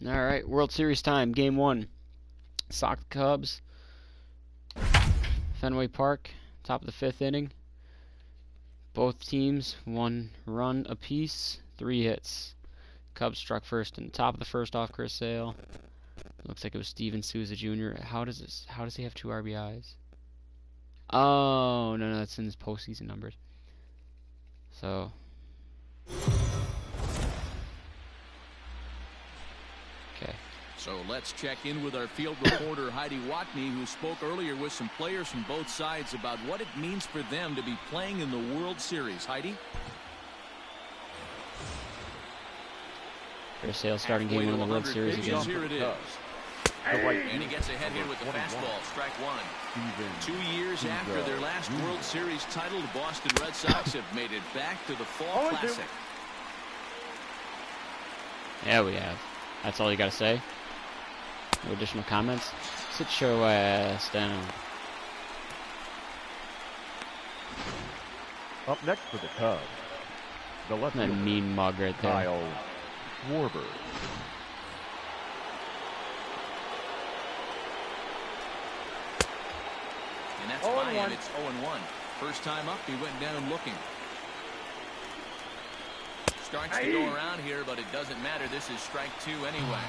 All right, World Series time, Game 1. Sox Cubs. Fenway Park, top of the 5th inning. Both teams, 1 run apiece, 3 hits. Cubs struck first in the top of the first off Chris Sale. Looks like it was Steven Souza Jr. How does he have 2 RBIs? Oh, no, that's in his postseason numbers. So. Okay. So let's check in with our field reporter Heidi Watney, who spoke earlier with some players from both sides about what it means for them to be playing in the World Series. Heidi? Chris Sale starting Game 1 of the World Series again. Here it is. And he gets ahead here with the fastball, strike 1. 2 years after their last World Series title, the Boston Red Sox have made it back to the Fall Classic. Yeah, we have. That's all you gotta say? No additional comments? Sit your ass down. Up next for the Cubs, the left That mean mug right there. Kyle Schwarber. And that's by him. It's 0-1. First time up, he went down looking. Starts to go around here, but it doesn't matter. This is strike 2 anyway.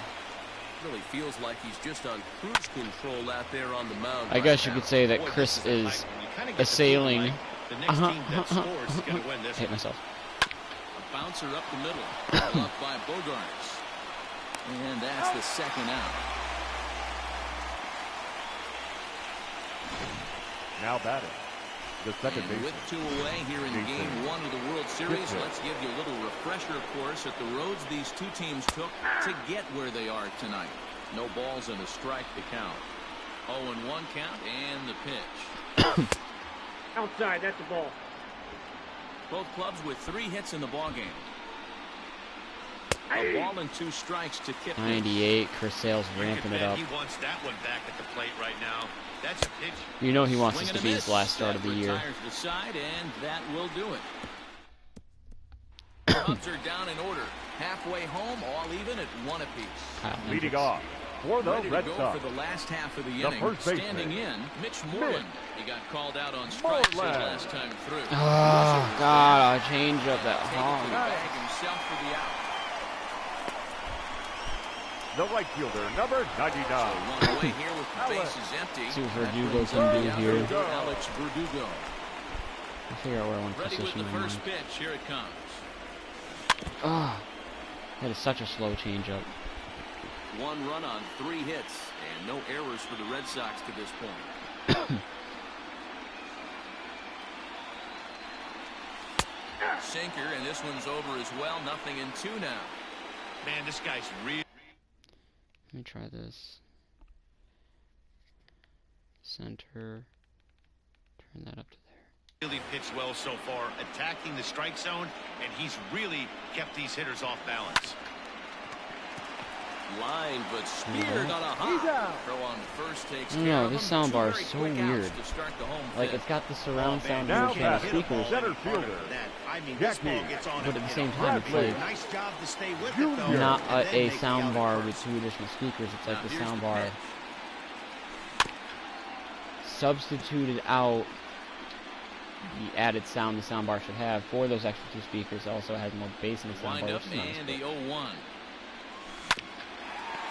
Really feels like he's just on cruise control out there on the mound. I guess you could say that Chris is assailing. Hit myself. A bouncer up the middle. Up by Bogarts. And that's the second out. Now batting, the second baseman. With 2 away here in Game 1 of the World Series, let's give you a little refresher, of course, at the roads these two teams took to get where they are tonight. No balls and a strike to count. 0-1 count and the pitch. Outside, that's the ball. Both clubs with 3 hits in the ballgame. A ball and 2 strikes to Kip. 98. Chris Sale's ramping it up. He wants that one back at the plate right now. That's a pitch. You know he wants this to be his last start of the year. Retires the side, and that will do it. Cubs are down in order. Halfway home, all even at 1 apiece. Leading off for the Red Sox. For the last half of the inning, standing in, Mitch Moreland. He got called out on strikes his last time through. Oh God, a change up that hard. Himself for the out. The right fielder, number 99. So 1 away here with the bases empty. See what Verdugo can do here. Alex Verdugo. I figure out where I want to Ready with position the my first mind. pitch. Here it comes. Ah, that is such a slow changeup. 1 run on 3 hits and no errors for the Red Sox to this point. Sinker, and this one's over as well. 0-2 now. Man, this guy's real. Let me try this. Center. Turn that up to there. Really pitched well so far, attacking the strike zone, and he's really kept these hitters off balance. Line, but speared on a hop. Throw on first takes care No, of this him. sound bar 2 is so very quick outs weird. to start the home Like, fifth. it's got the surround sound Now from the channel batting, speakers, center fielder. but at the same time, it's like Nice job to stay with it, though. not and then a make the sound out bar at with first. 2 additional speakers. It's like Now the here's sound the bar pitch. substituted out the added sound the sound bar should have for those extra 2 speakers. It also has more bass in the sound Wind bar, up which is nice. and the 0-1.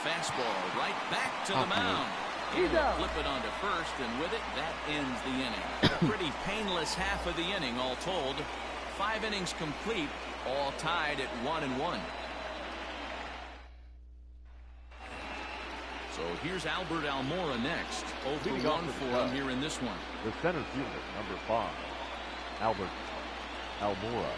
Fastball right back to the Oh, mound. He'll flip it onto first, and with it, that ends the inning. Pretty painless half of the inning, all told. 5 innings complete, all tied at 1-1. So here's Albert Almora next. 0-1 for him here in this one. The center fielder, number 5, Albert Almora.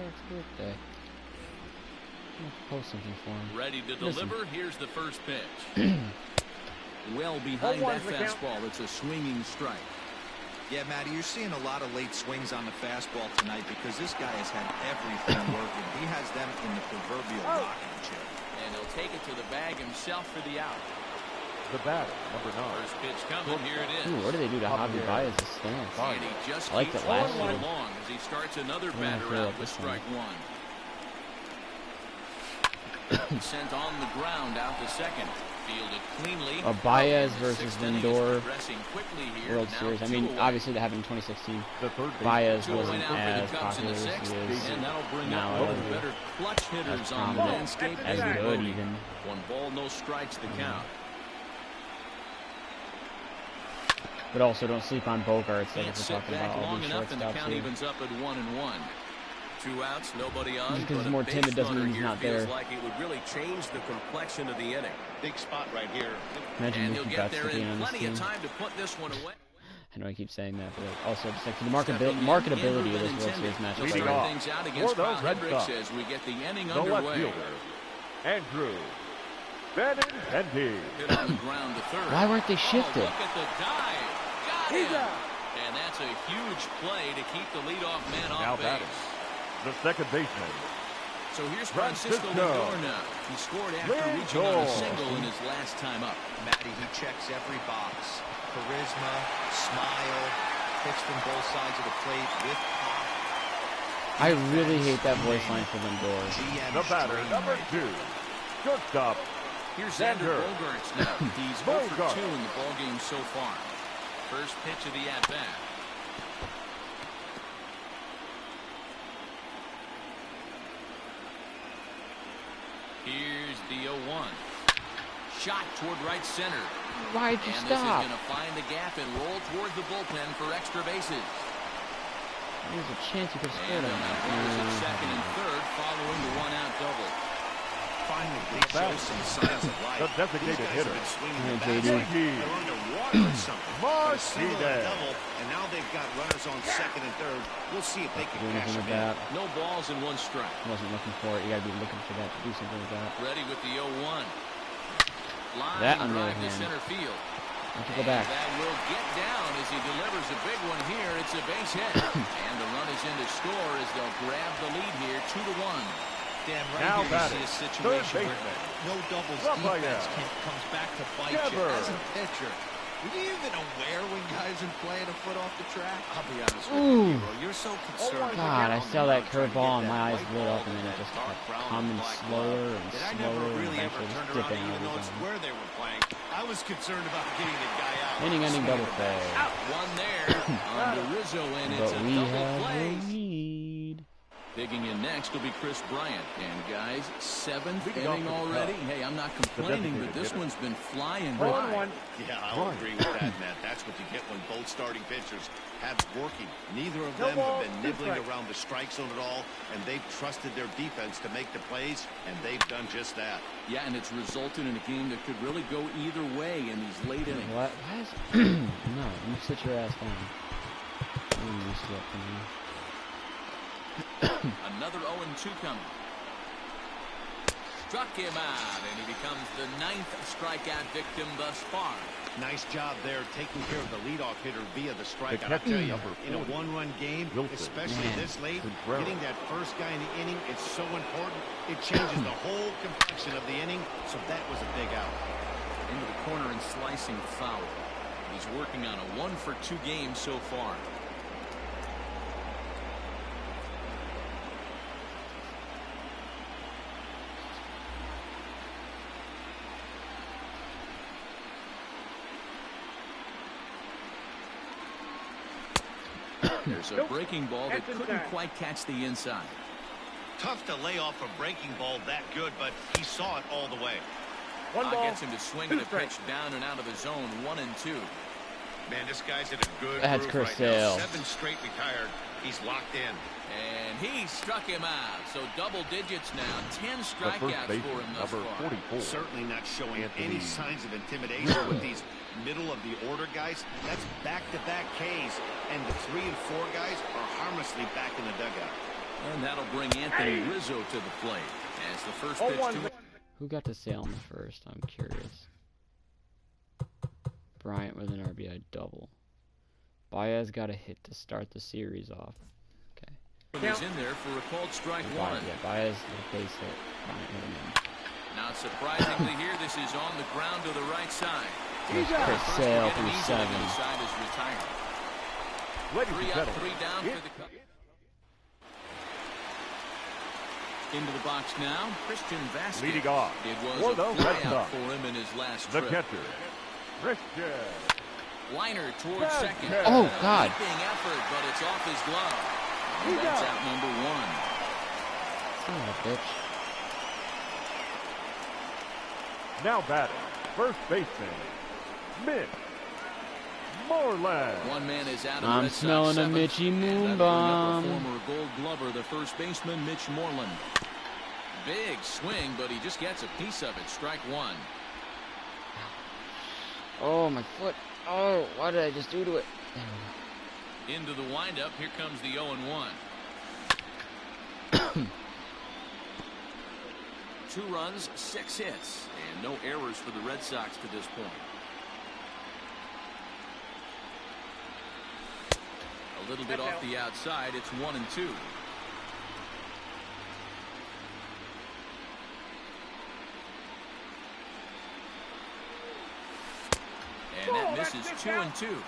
Jack's birthday. I'm gonna post something for him. Ready to Listen. deliver. Here's the first pitch. Well behind that fastball. It's a swinging strike. Yeah, Matty, you're seeing a lot of late swings on the fastball tonight because this guy has had everything working. He has them in the proverbial rocking chair. And he'll take it to the bag himself for the out. The batter, number 9. First pitch coming. Here it is. Ooh, what do they do to Javier Baez's stance? And he just I liked keeps it last rolling year. along as he starts another Yeah, I batter feel out like with this strike one. Sent on the ground out to second. Fielded cleanly. Baez In the versus sixth inning, Lindor it's progressing quickly here. World Now Series. I 2 mean, away. obviously that happened in 2016. The third base. Baez 2 wasn't went out for as the Cubs in popular the as sixth, he is and that'll bring now. up one of the better clutch hitters As on the prominent, landscape. as David good Bodie. even. 1 ball, no strikes to count. But also don't sleep on Bogarts, like Can't if we're sit talking back about all long these enough, and the shortstops count here. evens up at 1-1. 2 outs, nobody on. Just 'cause but he's a more base timid doesn't runner mean he's here not feels there. like it would really change the complexion of the inning. Big spot right here. Imagine And he'll Mookie get Betts there to be in on this plenty of team. time to put this one away. I know I keep saying that, but also just like the marketability of this World Series matchup. He'll Leading start off things out for against the Kyle Red Hendricks Sox. as we get the inning The left underway. fielder, Andrew Benintendi. Hit on the ground to third. Why weren't they Oh, shifted? look at the dive. Got him. And that's a huge play to keep the leadoff man Now off batting, base. the second baseman, So here's Francisco Francisco Lindor now. He scored after reaching on a Lindor. single in his last time up. Matty, he checks every box. Charisma, smile, hits from both sides of the plate with pop. I really hate that voice line for Lindor. GM the batter, strain number right 2, shortstop, Here's Xander Xander Bogaerts now. He's 0 for Bogaerts. 2 in the ballgame so far. First pitch of the at-bat. Here's the 0-1. Shot toward right center. Why'd you And this is stop? going to find the gap and roll towards the bullpen for extra bases. There's a chance you could have And scored on now that. runners at second and third following the 1-out double. Finally, they show some signs of life. the designated These guys hitter, have been swinging Yeah, the bats JD. like they're underwater or something. But a single and a Martinez. double, and now they've got runners on second and third. We'll see if they can Do cash anything them with in. that. No balls and 1 strike. Wasn't looking for it. You gotta be looking for that to do something with that. Ready with the 0-1. Line That, on the drive other to hand. center field. Why don't you go And back? that will get down as he delivers a big one here. It's a base hit. And the run is in to score as they'll grab the lead here 2-1. Dan, right Now here batting, you see a third situation where baseman, no doubles Rafael. defense comes back to bite you Devers. as a pitcher. Were you even aware when guys are playing a foot off the track? I'll be honest with Ooh. you, Hero. You're so concerned. God, I on the saw that mound trying to curveball get and that my eyes white lit ball up, and then to it that just dark kept brown and coming black slower glove. and That I slower, never and really ever eventually turned just around dipping to all even the notice time. where they were playing. I was concerned about getting the guy out. Inning-ending double play. One there on the Rizzo, and it's But a we double have play. the lead. Digging in next will be Chris Bryant. And guys, 7th Leading off inning the already. top. Hey, I'm not complaining, but designated this hitter. one's been flying by. 1-1. Yeah, I'll agree with that, Matt. That's what you get when both starting pitchers have working. Neither of No them ball, have been 2 nibbling strikes. around the strike zone at all, and they've trusted their defense to make the plays, and they've done just that. Yeah, and it's resulted in a game that could really go either way in these late innings. What? Why is... No, you sit your ass down. I'm used to it from here. Another 0-2 coming. Struck him out, and he becomes the 9th strikeout victim thus far. Nice job there taking care of the leadoff hitter via the strikeout. I catcher, tell you, number in a 40, one-run game, Wilson. especially Man. this late, Contreras. getting that first guy in the inning, it's so important. It changes the whole complexion of the inning, so that was a big out. Into the corner and slicing foul. He's working on a 1-for-2 game so far. There's a Nope. breaking ball that That's couldn't inside. quite catch the inside. Tough to lay off a breaking ball that good, but he saw it all the way. 1 ball. Gets him to swing 2 at a strikes. pitch down and out of the zone, 1-2. Man, this guy's in a good That's groove Chris right now. Sale. 7 straight retired. He's locked in. And he struck him out. So double digits now. 10 The first strikeouts for baseman, him thus number far. 44. Certainly not showing Anthony any signs of intimidation with these middle of the order guys. That's back-to-back Ks, and the 3 and 4 guys are harmlessly back in the dugout. And that'll bring Anthony Rizzo to the plate as the first pitch to... Who got to sail in the first? I'm curious. Bryant with an RBI double. Baez got a hit to start the series off. Okay. He's in there for a called strike one. Yeah, Baez with a base hit. Bryant hit him in. Not surprisingly here, this is on the ground to the right side. Chris Sale through 7. Side is retired. Ladies and 3 up, 3 gentlemen, down for the Cubs. Into the box now, Christian Vasquez. leading off It was for a the Red flyout Sox, for him in his last the trip. catcher, Christian. Liner towards second. Oh, God. Leaping effort, but it's off his glove. And that's out number 1. Son of a bitch. Now batting, first baseman, Mitch Moreland. One man is out. I'm Red Sox smelling a seventh, Mitchy and Moon that'll bring up bomb. the former Gold Glover, the first baseman, Mitch Moreland. Big swing, but he just gets a piece of it. Strike 1. Oh, my foot. Oh, what did I just do to it? Into the windup. Here comes the 0-1. 2 runs, 6 hits, and no errors for the Red Sox to this point. A little bit off the outside. It's 1-2. And that misses 2-2.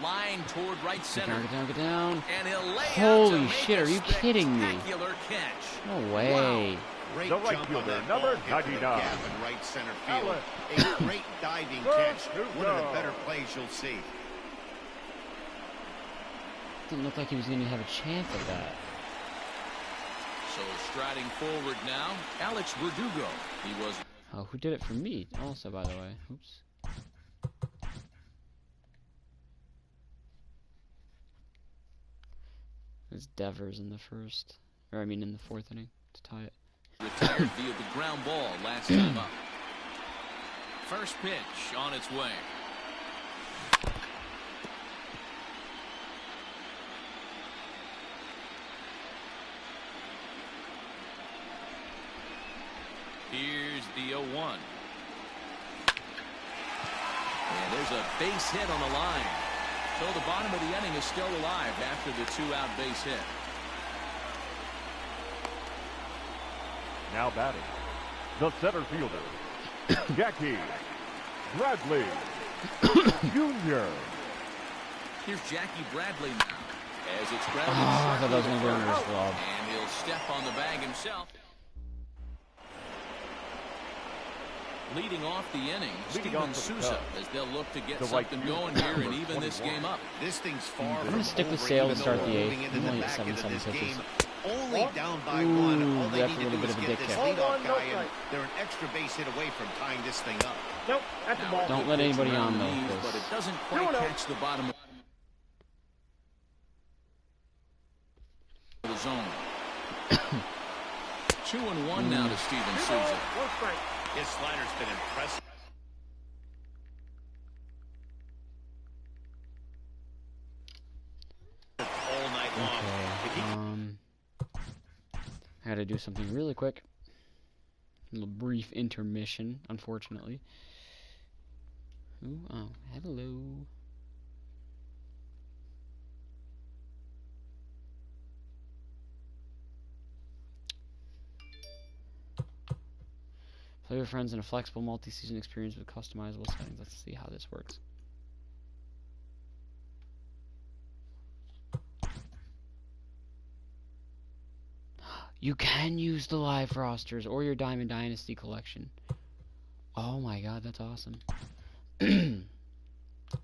Line toward right center. Get down, get down. And he'll lay out to Holy make shit, a are you kidding me? spectacular catch. No way. Great The right jump on fielder, that number ball, hit to the 99. gap in right center field. Alex. A great diving Good catch. to One of the go. better plays you'll see. Didn't look like he was going to have a chance at that. So striding forward now, Alex Verdugo. He was... Oh, who did it for me? Also, by the way. Oops. It was Devers in the first. Or, I mean, in the 4th inning to tie it. retired via the ground ball last time up. First pitch on its way. Here's the 0-1. And there's a base hit on the line. So the bottom of the inning is still alive after the 2-out base hit. Now batting, the center fielder, Jackie Bradley Jr. Here's Jackie Bradley now. As it's grounded I thought that was sharply going to to go under his first. glove. And he'll step on the bag himself. Leading off the inning, Leading Steven off for the Souza, Cubs, as they'll look to get the right something fielder, going here and number even this 21. game up. This thing's far I'm from gonna stick with over, Sale even to start though the we're 8th. moving into He's the only at back end of 7 this pitches. game. Only down by 1. All they that's need a to little do bit is of a get dick this kick. leadoff guy, and they're an extra base hit away from tying this thing up. Nope, that's the ball. Don't let anybody Around on the though, knees, Chris. but it doesn't quite catch the bottom of the zone. 2-1 now to Steven Souza. One strike. His slider's been impressive. All night long. If he I had to do something really quick. A little brief intermission, unfortunately. Ooh, oh, hello. Play with friends in a flexible multi-season experience with customizable settings. Let's see how this works. You can use the live rosters or your Diamond Dynasty collection. Oh my god, that's awesome.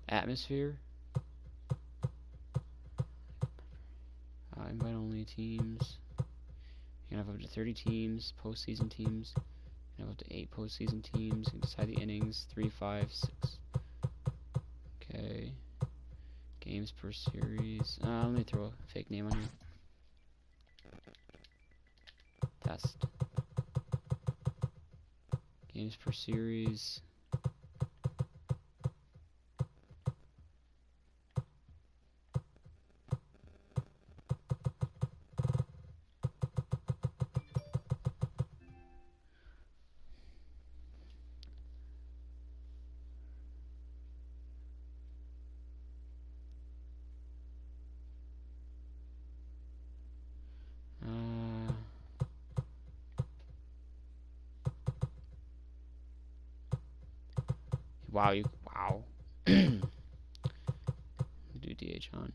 Atmosphere. Invite only teams. You can have up to 30 teams, postseason teams. You can have up to 8 postseason teams. You can decide the innings, 3, 5, 6. Okay. Games per series. Let me throw a fake name on here. Test. Games per series. Wow, wow. Do DH on.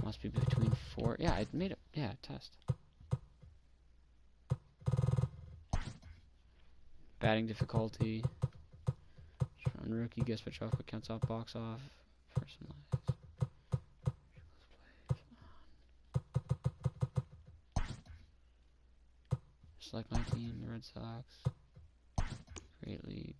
Must be between 4. Yeah, I made it. Yeah, test. Batting difficulty. On rookie, guess which off, what counts off, box off. Personalized. Select my team, the Red Sox. Great League.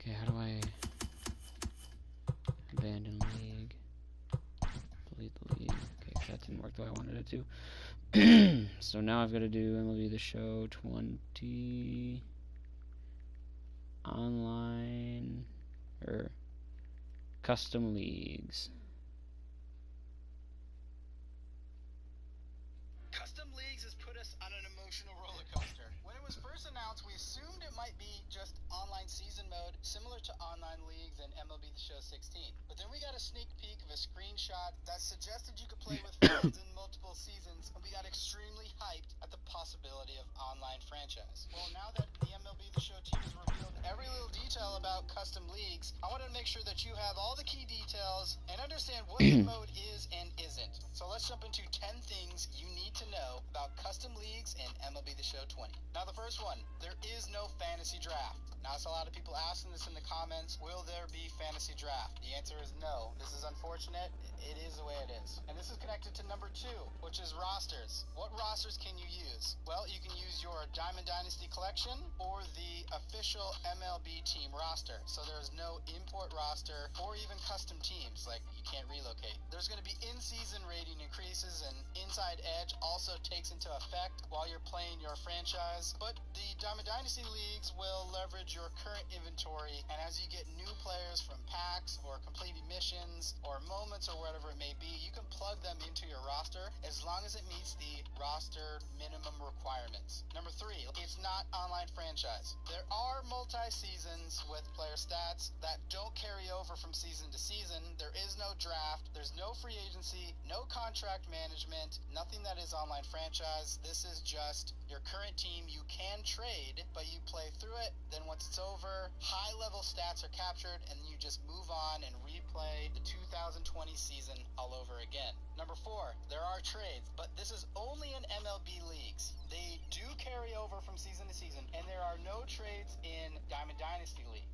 Okay, how do I abandon league? Delete the league. Okay, that didn't work the way I wanted it to. So now I've got to do MLB The Show 20 online or custom leagues. Custom Leagues has put us on an emotional roller coaster. When it was first announced, we assumed it might be just online season mode, similar to online leagues and MLB The Show 16. But then we got a sneak peek of a screenshot that suggested you could play with fans in multiple seasons, and we got extremely hyped at the possibility of online franchise. Well, now that the MLB The Show team has revealed every little detail about custom leagues, I wanted to make sure that you have all the key details and understand what the mode is and isn't. So let's jump into 10 things you need to know about custom leagues and MLB The Show 20. Now, the first one, there is no fantasy draft. Now, it's a lot of people asking this in the comments, will there be fantasy draft? The answer is no. This is unfortunate. It is the way it is. And this is connected to number 2, which is rosters. What rosters can you use? Well, you can use your Diamond Dynasty collection or the official MLB team roster. So there's no import roster or even custom teams, like you can't relocate. There's going to be in-season rating increases, and Inside Edge also takes into effect while you're playing your franchise. But the Diamond Dynasty leagues will leverage your current inventory, and as you get new players from packs or completing missions or moments or whatever it may be, you can plug them into your roster as long as it meets the roster minimum requirements. Number 3, it's not online franchise. There are multi-seasons with player stats that don't carry over from season to season. There is no draft, there's no free agency, no contract management, nothing that is online franchise. This is just your current team. You can trade, but you play through it. Then once it's over, high-level stats are captured, and you just move on and replay the 2020 season all over again. Number 4, there are trades, but this is only in MLB leagues. They do carry over from season to season, and there are no trades in Diamond Dynasty leagues.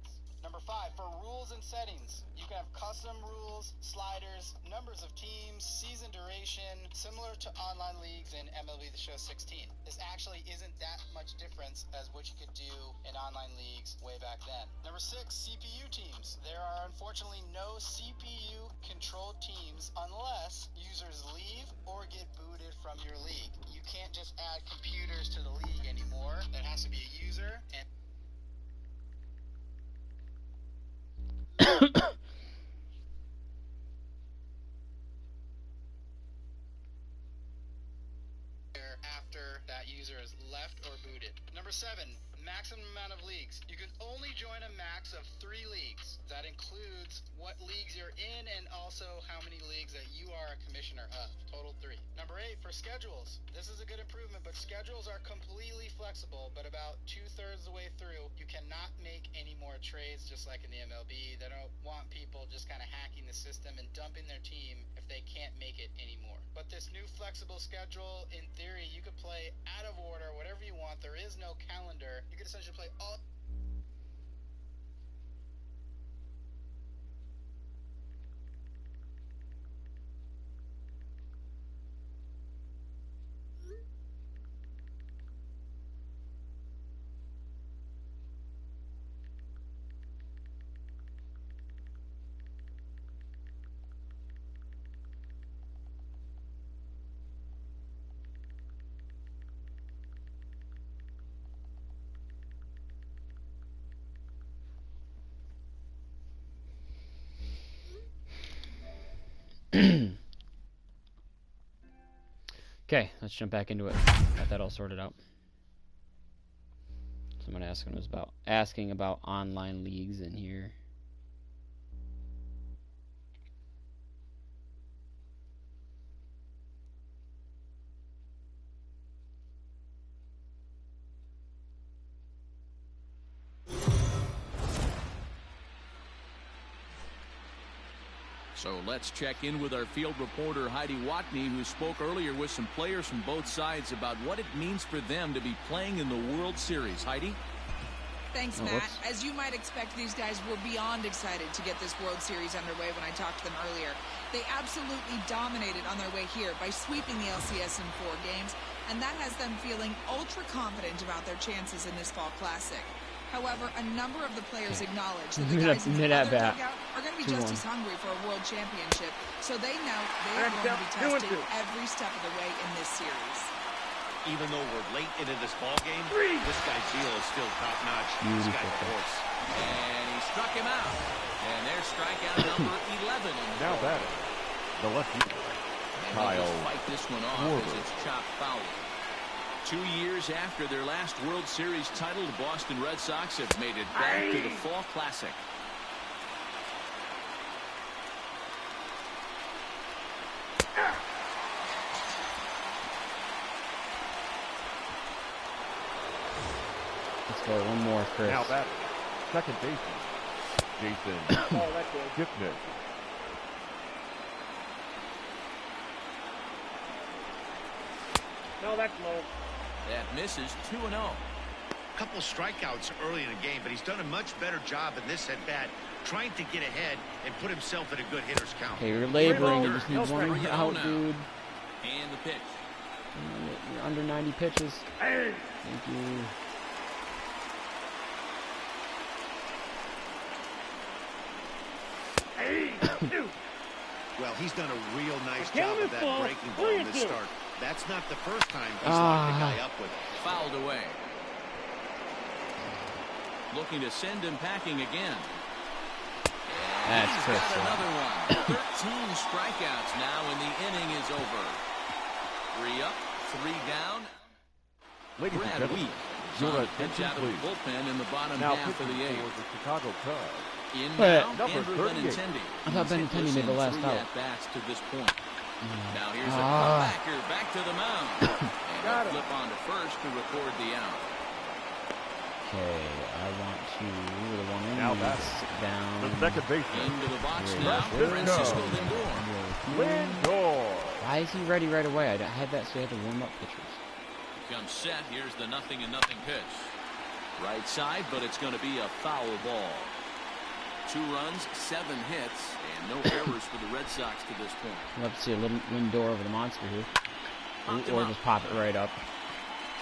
Number 5, for rules and settings, you can have custom rules, sliders, numbers of teams, season duration, similar to online leagues in MLB The Show 16. This actually isn't that much difference as what you could do in online leagues way back then. Number 6, CPU teams. There are unfortunately no CPU-controlled teams unless users leave or get booted from your league. You can't just add computers to the league anymore. That has to be a user, and after that user is left or booted. Number 7, maximum amount of leagues. You can only join a max of 3 leagues. That includes what leagues you're in and also how many leagues that you are a commissioner of. Total 3. Number 8, for schedules. This is a good improvement, but schedules are completely flexible, but about 2/3 the way through, you cannot make any more trades just like in the MLB. They don't want people just kind of hacking the system and dumping their team if they can't make it anymore. But this new flexible schedule, in theory, you could play out of order, whatever you want. There is no calendar. You could essentially play all Okay, let's jump back into it. Got that all sorted out. Someone asking about online leagues in here. So let's check in with our field reporter Heidi Watney, who spoke earlier with some players from both sides about what it means for them to be playing in the World Series. Heidi? Thanks, Matt. As you might expect, these guys were beyond excited to get this World Series underway when I talked to them earlier. They absolutely dominated on their way here by sweeping the LCS in 4 games, and that has them feeling ultra confident about their chances in this Fall Classic. However, a number of the players acknowledge that the guys in the other dugout are going to be just as hungry for a World Championship, so they know they are going to be tested every step of the way in this series. Even though we're late into this ball game, this guy's feel is still top-notch. This guy's a horse. And he struck him out. And there's strikeout number 11. Now batting, the left-hander, Kyle. Fight this one off as it's chopped foul. 2 years after their last World Series title, the Boston Red Sox have made it back to the Fall Classic. Let's go, one more, Chris. Now batting, second baseman, Jason Gifness. No, that's low. That misses 2-0. Couple strikeouts early in the game, but he's done a much better job in this at-bat, trying to get ahead and put himself in a good hitter's count. Okay, you're laboring. You just need one out, dude. And the pitch. You're under 90 pitches. Thank you. Well, he's done a real nice job of that breaking ball in this start. That's not the first time he's locked the guy up with it. Fouled away. Looking to send him packing again. That's He's got another one. 13 strikeouts now, and the inning is over. 3 up, 3 down. Ladies and Brad gentlemen, Wheat your on a attention, pitch out of the please. bullpen in the bottom Now half of pitching the 8th. for the Chicago Cubs. In But now, number Andrew 38. Benintendi. I thought He's Benintendi hitless made the in last 3 out. at-bats to this point. Now here's a Ah. comebacker back to the mound. And a flip on to first to record the out. Okay, I want to the one in. Now batting, Sit down. the second baseman, Into the box Here now, we go. Francisco Lindor. Lindor. Why is he ready right away? I had that, so I had to warm up pitchers. Comes set. Here's the 0-0 pitch. Right side, but it's going to be a foul ball. 2 runs, 7 hits, and no errors for the Red Sox to this point. I'd love to see a little Lindor over the monster here. Or just pop it right up.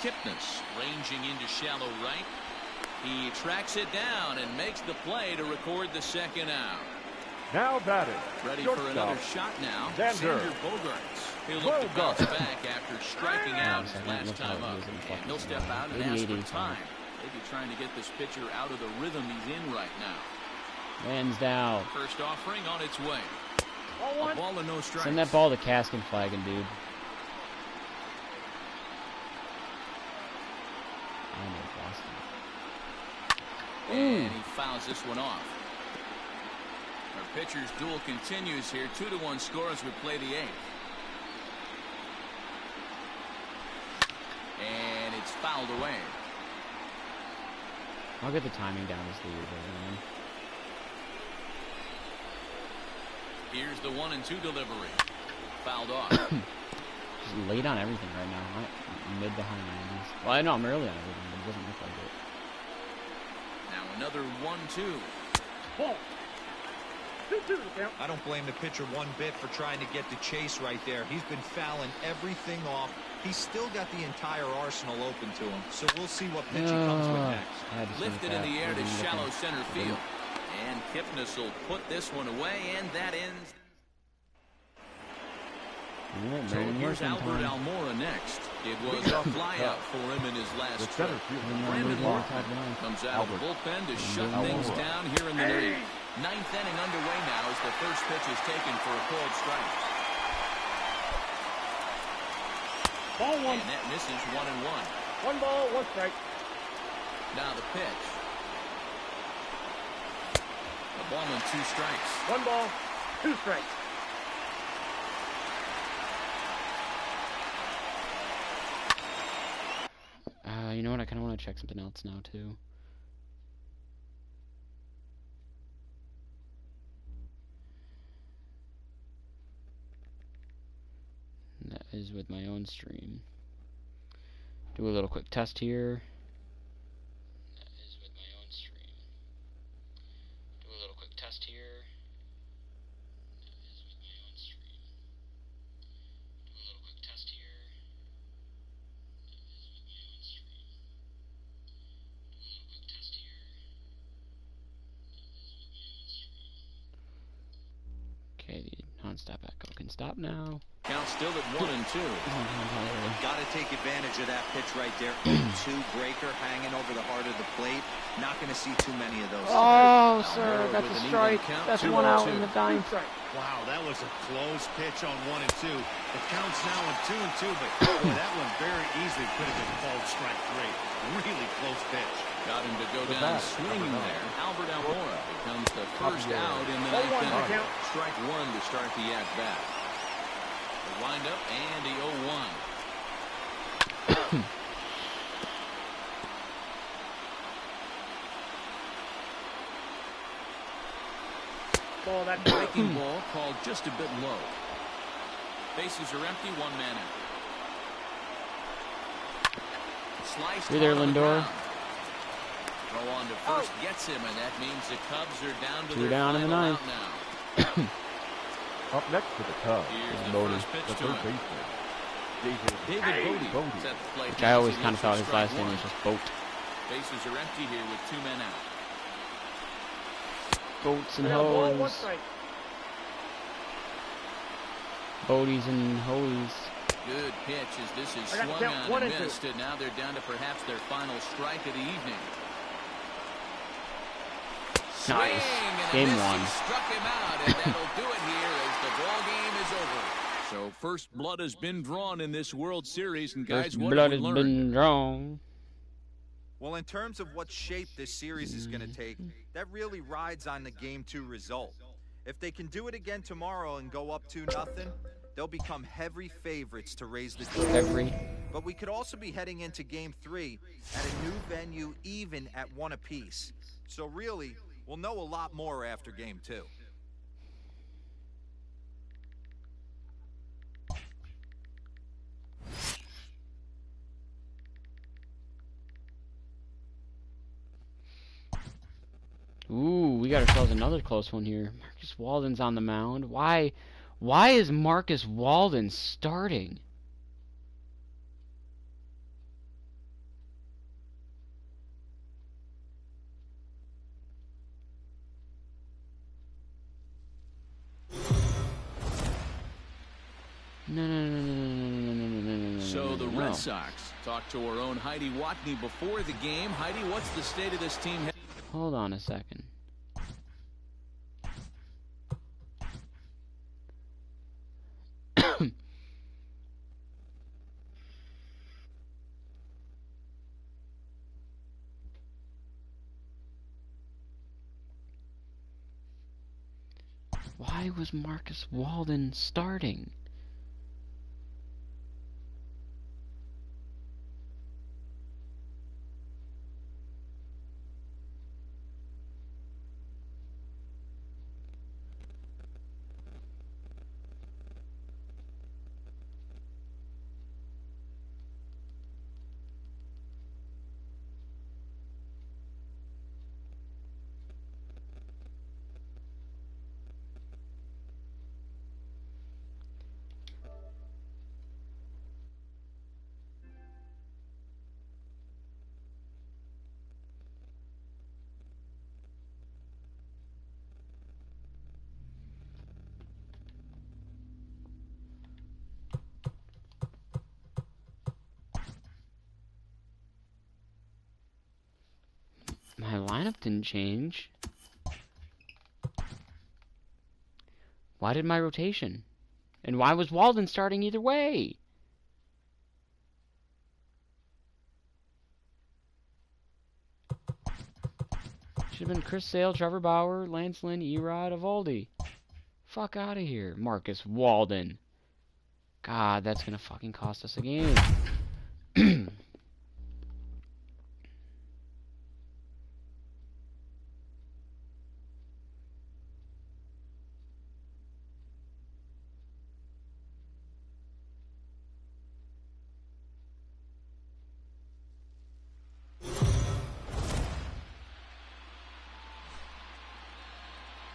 Kipnis ranging into shallow right. He tracks it down and makes the play to record the second out. Now batting, Ready shortstop, for another shot now. Xander Bogaerts. He'll look to bounce back after striking out his last time up. And he'll step out and ask for time. Maybe trying to get this pitcher out of the rhythm he's in right now. Lansdowne. First offering on its way. A ball and no strikes. Send that ball to Caskin Flagon, dude. I know Boston. And he fouls this one off. Our pitcher's duel continues here. 2-1 score as we play the 8th. And it's fouled away. I'll get the timing down as the year goes on. Here's the 1-2 delivery. Fouled off. Just late on everything right now. I'm mid to high 90s. Well, I know I'm early on everything, but it doesn't look like it. Now another 1-2. Ball. 2-2 count. I don't blame the pitcher one bit for trying to get the chase right there. He's been fouling everything off. He's still got the entire arsenal open to him. So we'll see what pitch he comes with next. Lifted in the air to shallow center field. And Kipnis will put this one away, and that ends. So here's Albert Almora next. It was a flyout for him in his last trip. Brandon Martin comes out of the bullpen to shut things down here in the 9th. Ninth inning underway now as the first pitch is taken for a called strike. Ball one. And that misses 1-1. 1 ball, 1 strike. Now the pitch. A ball and 2 strikes. 1 ball, 2 strikes. You know what? I kind of want to check something else now, too. And that is with my own stream. Do a little quick test here. That is with my own stream. Do a little quick test here. That is with my own stream. Do a little quick test here. Okay, the non-stop echo can stop now. Count still at 1-2. Got to take advantage of that pitch right there. 0-2 breaker hanging over the heart of the plate. Not going to see too many of those. Oh, sir, that's a strike. That's 1 out in the ninth. Wow, that was a close pitch on 1 and 2. The count's now at 2 and 2, but boy, that one very easily could have been called strike 3. Really close pitch. Got him to go down swinging there. Albert Almora becomes the first out in the ninth inning. Strike 1 to start the at-bat. The windup and the 0-1. Ball, that Breaking ball called just a bit low. Bases are empty, 1 man out. Sliced You're there, on the Lindor. ground. Throw on to first gets him, and that means the Cubs are down to 2 their down in the final ninth. out now. Up next to the Cubs Here's is the Bodie, first pitch the to third him. baseman. David Bodie. Bodie. Set the plate Which I now always as he kind of looks thought at his last strike name one. was just Boat. Bases are empty here with 2 men out. Boats and ball, 1 hoes. strike. Boaties and hoes. Good pitch as this is I got swung to count on 1 and and 2. missed, and now they're down to perhaps their final strike of the evening. Swing, Nice. and a Game miss, 1. he struck him out, and that'll do it here as the ball game is over. So first blood has been drawn in this World Series, and guys, First what blood have has we learned? been drawn. Well, in terms of what shape this series is going to take, that really rides on the Game 2 result. If they can do it again tomorrow and go up 2-0, they'll become heavy favorites to raise the trophy. But we could also be heading into Game 3 at a new venue, even at 1 apiece. So really, we'll know a lot more after Game 2. Ooh, we got ourselves another close one here. Marcus Walden's on the mound. Why is Marcus Walden starting? No. So the Red Sox talked to our own Heidi Watney before the game. Heidi, what's the state of this team? Hold on a second. Why was Marcus Walden starting? My lineup didn't change. Why did my rotation? And why was Walden starting either way? Should have been Chris Sale, Trevor Bauer, Lance Lynn, Erod, Evaldi. Fuck out of here. Marcus Walden. God, that's gonna fucking cost us a game.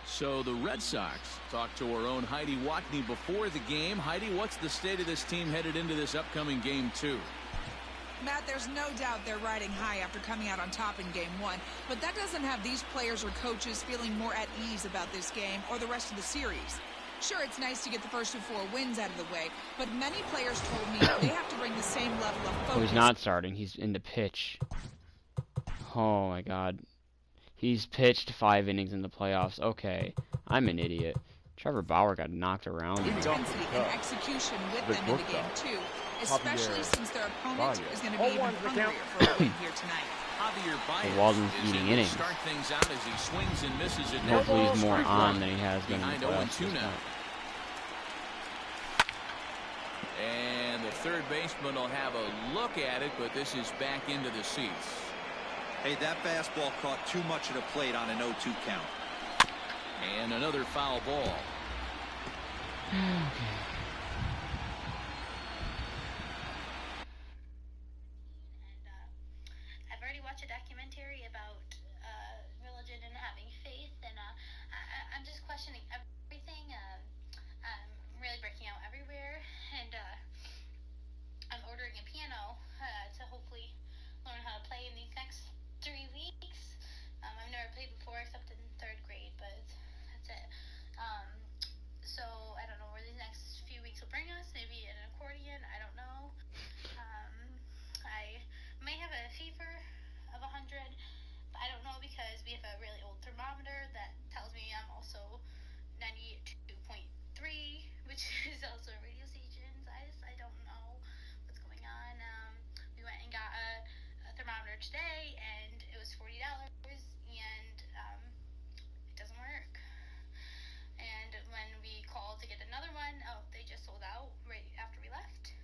So the Red Sox talked to our own Heidi Watney before the game. Heidi, what's the state of this team headed into this upcoming Game 2? Matt, there's no doubt they're riding high after coming out on top in Game 1, but that doesn't have these players or coaches feeling more at ease about this game or the rest of the series. Sure, it's nice to get the first 4 wins out of the way, but many players told me they have to bring the same level of focus. Oh, he's not starting. He's in the pitch. Oh my god. He's pitched 5 innings in the playoffs. Okay, I'm an idiot. Trevor Bauer got knocked around. Intensity and execution with them in the game, too, especially since their opponent is going to be even hungrier for a win here tonight. So Walden's eating innings. Start things out as he swings and misses it. Hopefully he's more on than he has been in the playoffs. And the third baseman will have a look at it, but this is back into the seats. Hey, that fastball caught too much of the plate on an 0-2 count. And another foul ball. Okay. I've already watched a documentary about religion and having faith, and I'm just questioning everything. I'm really breaking out everywhere, and I'm ordering a piano to hopefully learn how to play in these next 3 weeks. I've never played before except in 3rd grade, but that's it. So I don't know where these next few weeks will bring us. Maybe an accordion, I don't know. I may have a fever of 100, but I don't know because we have a really old thermometer that tells me I'm also 92.3, which is also a radio station. So I don't know what's going on. We went and got a thermometer today, and it was $40, and it doesn't work. And when we called to get another one, oh, they just sold out right after we left.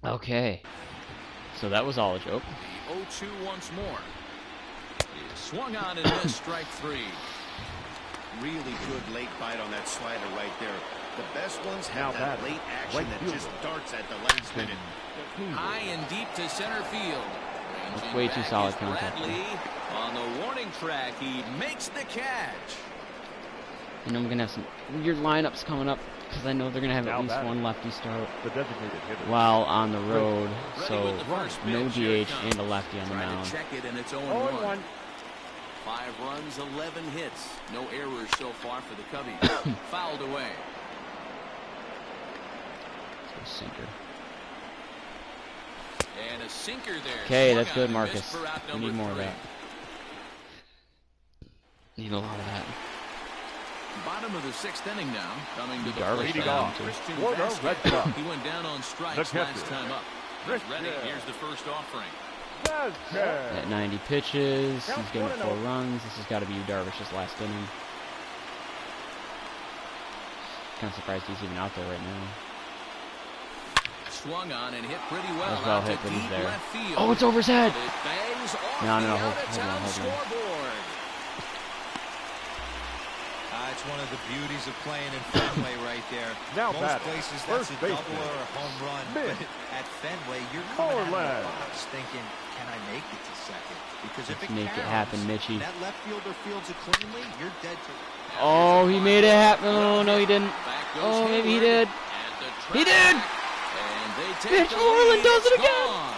Okay. So that was all a joke. The 0-2 once more. He swung on and missed, strike 3. Really good late bite on that slider right there. The best ones have that late action that just darts at the last minute. High and deep to center field. That's way too solid contact. Bradley on the warning track. He makes the catch. And I'm going to have some weird lineups coming up because I know they're going to have at least one lefty start while on the road. So no DH and a lefty on the mound. Check it, and it's 0-1. 5 runs, 11 hits. No errors so far for the Cubbies. Fouled away. Sinker. And a sinker there. Okay, that's good, Marcus. We need more of that. Need a lot of that. Bottom of the 6th inning now. Coming to the Darvish He went down on strikes last time up. He's ready. Here's the first offering. At 90 pitches, he's getting 4 runs. This has got to be Darvish's last inning. Kind of surprised he's even out there right now. Swung on and hit pretty well. That was well out hit, to but he's deep there. left field. Oh, it's over his head. It bangs off No, the hold out-of-town on. scoreboard. It's one of the beauties of playing in Fenway right there. Now Most batting, places first that's a double baseman, or a home run. Mid. But at Fenway, you're coming out of Moreland. the box thinking, can I make it to second? Because if Let's it make it counts, happen, Mitchie. that left fielder fields it cleanly, you're dead to it. Oh, he made it happen. Oh, no, he didn't. Back goes Oh, maybe he Hayward did. at the He track. did. And they take Mitch the Moreland lead. does it It's again. gone.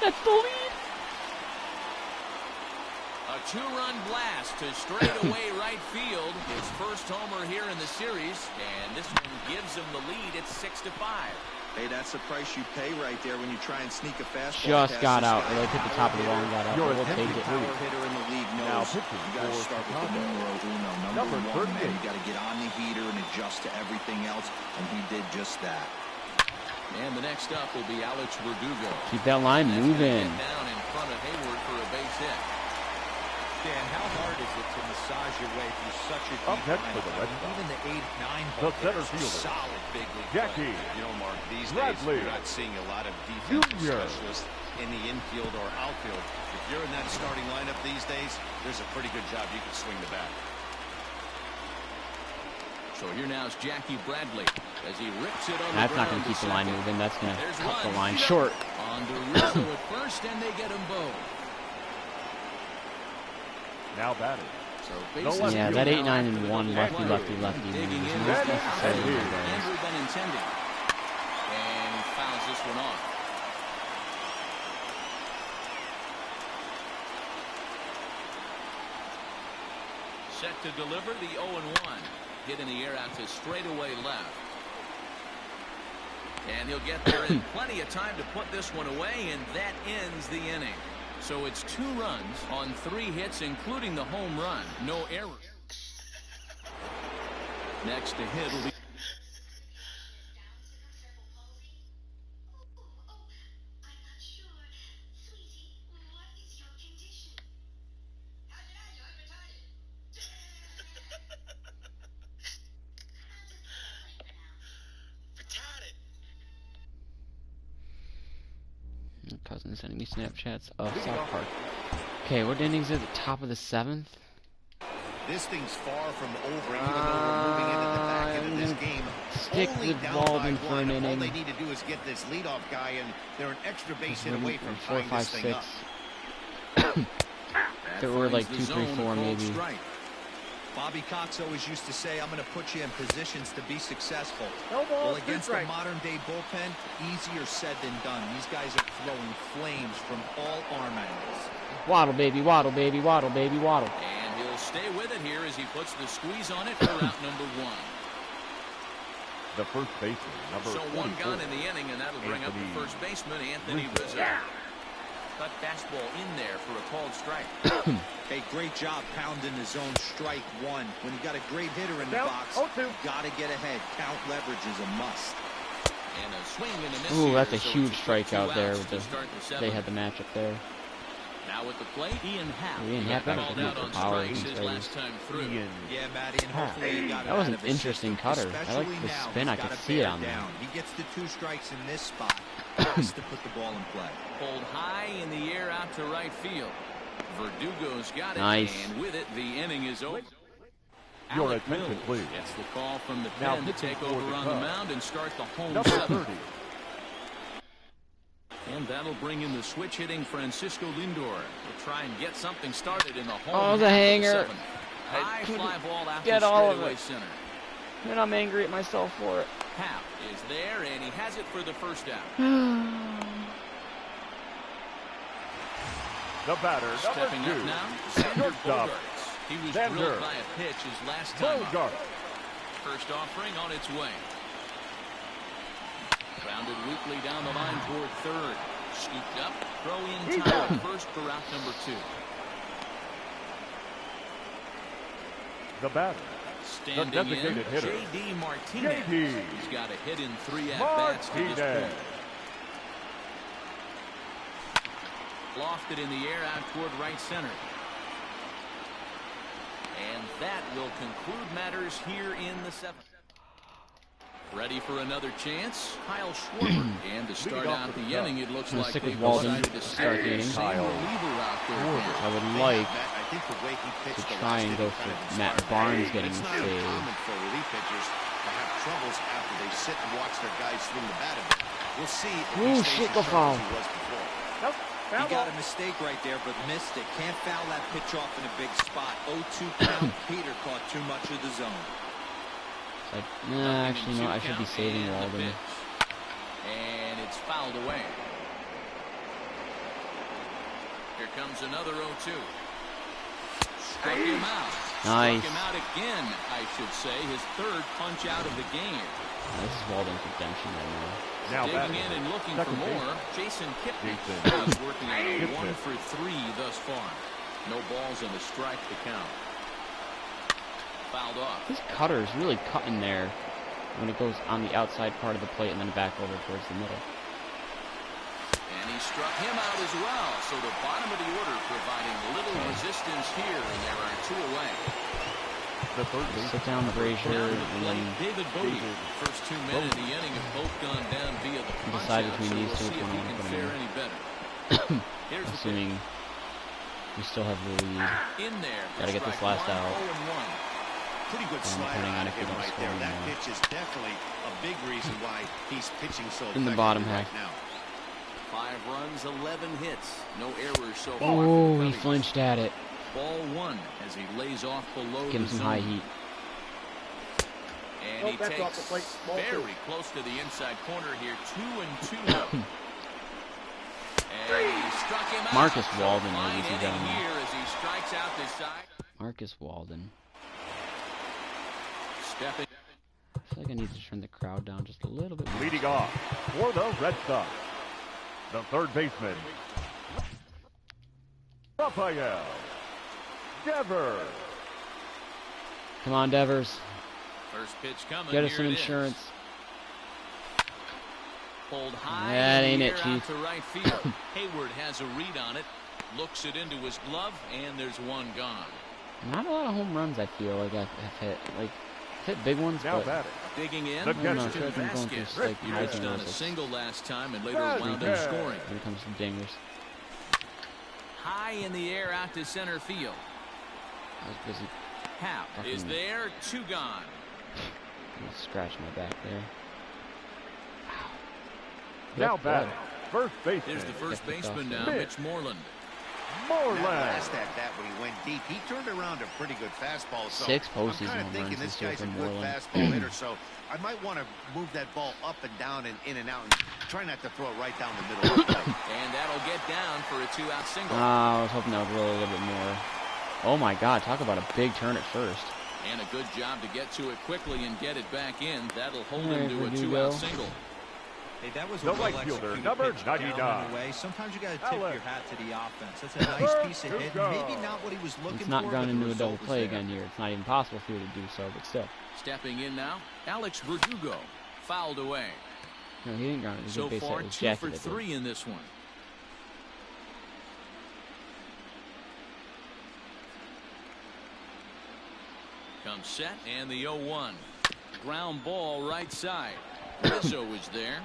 That's the lead. A two-run blast to straightaway right field. His first homer here in the series, and this one gives him the lead. It's 6-5. Hey, that's the price you pay right there when you try and sneak a fastball. Just got past out. this guy. Right hit the top of the wall and got out. You're We'll a take Every it. power hitter in the league Now knows pitching you got to for start with the Chicago. numero uno, Number number one, man. 38. You got to get on the heater and adjust to everything else, and he did just that. And the next up will be Alex Verdugo. Keep that line That's gonna moving. get down in front of Hayward for a base hit. Dan, how hard is it to massage your way through such a Up deep next for the lineup? Red Sox, Even the 8-9 the hole center hitters, fielder, solid big league Jackie play. You know, Mark, these Bradley days you're not seeing a lot of defensive Jr. specialists in the infield or outfield. If you're in that starting lineup these days, there's a pretty good job you can swing the bat. So here now is Jackie Bradley as he rips it on That's the not ground going to keep the line second. moving. That's going to There's cut the one. line short. On to Rizzo at first, and they get them both. Now batting. So No bases left Yeah, that clear 8, now 9, after and the 1 double lefty, play. lefty, lefty. Digging moves. in Not with necessarily Andrew the Andrew Benintendi. And he fouls this one off. Set to deliver the 0-1. Hit in the air out to straightaway left. And he'll get there in plenty of time to put this one away, and that ends the inning. So it's 2 runs on 3 hits, including the home run. No errors. Next to hit will be Cousin sending me Snapchats of South Park. Okay, what innings is it? Top of the 7th? This thing's far from over, even though we're moving into the back end of this game. Stick Only with down Baldwin by for an 1. All inning. they need to do is get this leadoff guy, and they're an extra base hit away from 4, tying 5, this thing 6. up. There were like 2, Finds the 3, zone, 4 called maybe. strike. Bobby Cox always used to say, I'm going to put you in positions to be successful. No ball, Well, 2 against the strikes. modern-day bullpen, easier said than done. These guys are throwing flames from all arm angles. Waddle, baby, waddle, baby, waddle, baby, waddle. And he'll stay with it here as he puts the squeeze on it for route number 1. The first baseman, number So 24. 1 gone in the inning, and that'll bring up Anthony the first baseman, Anthony Rizzo. Rizzo. Cut fastball in there for a called strike. Hey, great job pounding the zone strike 1. When you got a great hitter in the Count, box, 0-2. you got to get ahead. Count leverage is a must. And a swing and a miss. Ooh, here, that's a so huge it's quick 2 strikeout there. outs With to the, start the 7th. they had the matchup there. Now with the plate, Ian Happ. Ian He Happ got had a called good out on power strikes against his Rays. last time through. Ian Yeah, Matty, and hopefully he got it That was out an of his interesting system, cutter. I like especially the now. spin. He's I got could to see it bear on there. down. He gets the 2 strikes in this spot. Has to put the ball in play. Pulled high in the air out to right field. Verdugo's got it, Nice. and with it, the inning is over. Your Alec attention, Mills please. gets the call from the Now pen to pitching take for over the on the Cubs. mound and start the home Number 7. 30. And that'll bring in the switch hitting Francisco Lindor to try and get something started in the home. Oh, the half of hanger. 7th. I High couldn't fly ball out get to all of straightaway it. center. And I'm angry at myself for it. Happ is there, and he has it for the first out. The batter, Stepping number up 2. now, Xander Shortstop, Bogaerts. He was Xander drilled by a pitch his last time up. Bogart. First offering on its way. Grounded weakly down the line toward third. Scooped up, throw in time first for route number 2. The batter, Standing designated in, hitter. J.D. Martinez. J.D. He's got a hit in 3 at-bats to this Martinez. point. Lofted in the air out toward right center. And That will conclude matters here in the 7th. Ready for another chance, Kyle Schwarber. And to start out the inning, it looks like they've decided to start the inning. Reliever out there. I would like to try and go for Matt Barnes getting the save. It's common for relief pitchers to have troubles after they sit and watch their guys swing the bat a bit. We'll see if he stays as sharp as he was before. Nope. He got a mistake right there, but missed it. Can't foul that pitch off in a big spot. 0-2 count. Peter caught too much of the zone. Like, nah, actually, no, I should be saving Walden. And it's fouled away. Here comes another 0-2. Struck him out. Nice. Struck him out again, I should say. His third punch out of the game. This is Walden's redemption right now. Digging in and looking for more. Jason Kipnis is working on a 1-for-3 thus far. No balls and a strike to count. Fouled off. This cutter is really cutting there when it goes on the outside part of the plate and then back over towards the middle. And he struck him out as well. So the bottom of the order providing little resistance here, and there are 2 away. Sit down, Brazier, and then David Bodie. First 2 men in the inning have both gone down via the punch decide out, between so these we'll two see if which he one I can want to fare put any better. Here's assuming we still have the lead. in there. Gotta get this last out. 0-1. Pretty good slide out of him right there. That pitch is definitely a big reason why he's pitching so in the bottom half. Now. 5 runs, 11 hits. No errors so far. Oh, he flinched at it. Ball 1 as he lays off below Give him the some zone. high heat. And he that's off the takes plate. Ball very 2. close to the inside corner here. 2-2 now. And he struck him out. Marcus So Walden, fine ladies and inning gentlemen. here as he strikes out this side. Marcus Walden. Stepping. I feel like I need to turn the crowd down just a little bit more. Leading off for the Red Sox, the third baseman, Rafael Devers. Come on, Devers. First pitch coming. Get us Here some it is. insurance. Pulled high. That in the ain't it, air Chief. out to right field. Hayward has a read on it. Looks it into his glove, and there's one gone. Not a lot of home runs, I feel like I've hit. Like, hit big ones, Now but batting, Digging in, The I don't know, I catcher. feel like I'm going Vasquez. through, like, He high reached on a analysis. single last time and later Vasquez. wound up scoring. Here comes some dingers. High in the air out to center field. I was busy Hap is Fucking- there, 2 gone. scratching my back there. now Yep, batting, first baseman, There's the first Get the baseman stuff. now, Mitch Moreland. Moreland. Last at that when he went deep, he turned around a pretty good fastball. So 6 I'm postseason kind of home thinking runs this this year guy's for a good Moreland. fastball hitter, so I might want to move that ball up and down and in and out and try not to throw it right down the middle of the plate. And that'll get down for a 2-out single. I was hoping that would roll a little bit more. Oh my God, talk about a big turn at first. And a good job to get to it quickly and get it back in. That'll hold him There to a we 2-out go. single. Hey, that was The a right fielder, well-executed number pitch down 99. and away. Sometimes you got to tip Alex. your hat to the offense. That's a nice piece of hit. Maybe not what he was looking for. It's not but gone the into a result double was play there. again here. It's not even possible for you to do so, but still. Stepping in now, Alex Verdugo. Fouled away. No, he didn't ground it. It was a So base hit. far, It was 2 Jackie for that did. 3 in this one. Comes set and the 0-1. Ground ball right side. Rizzo is there.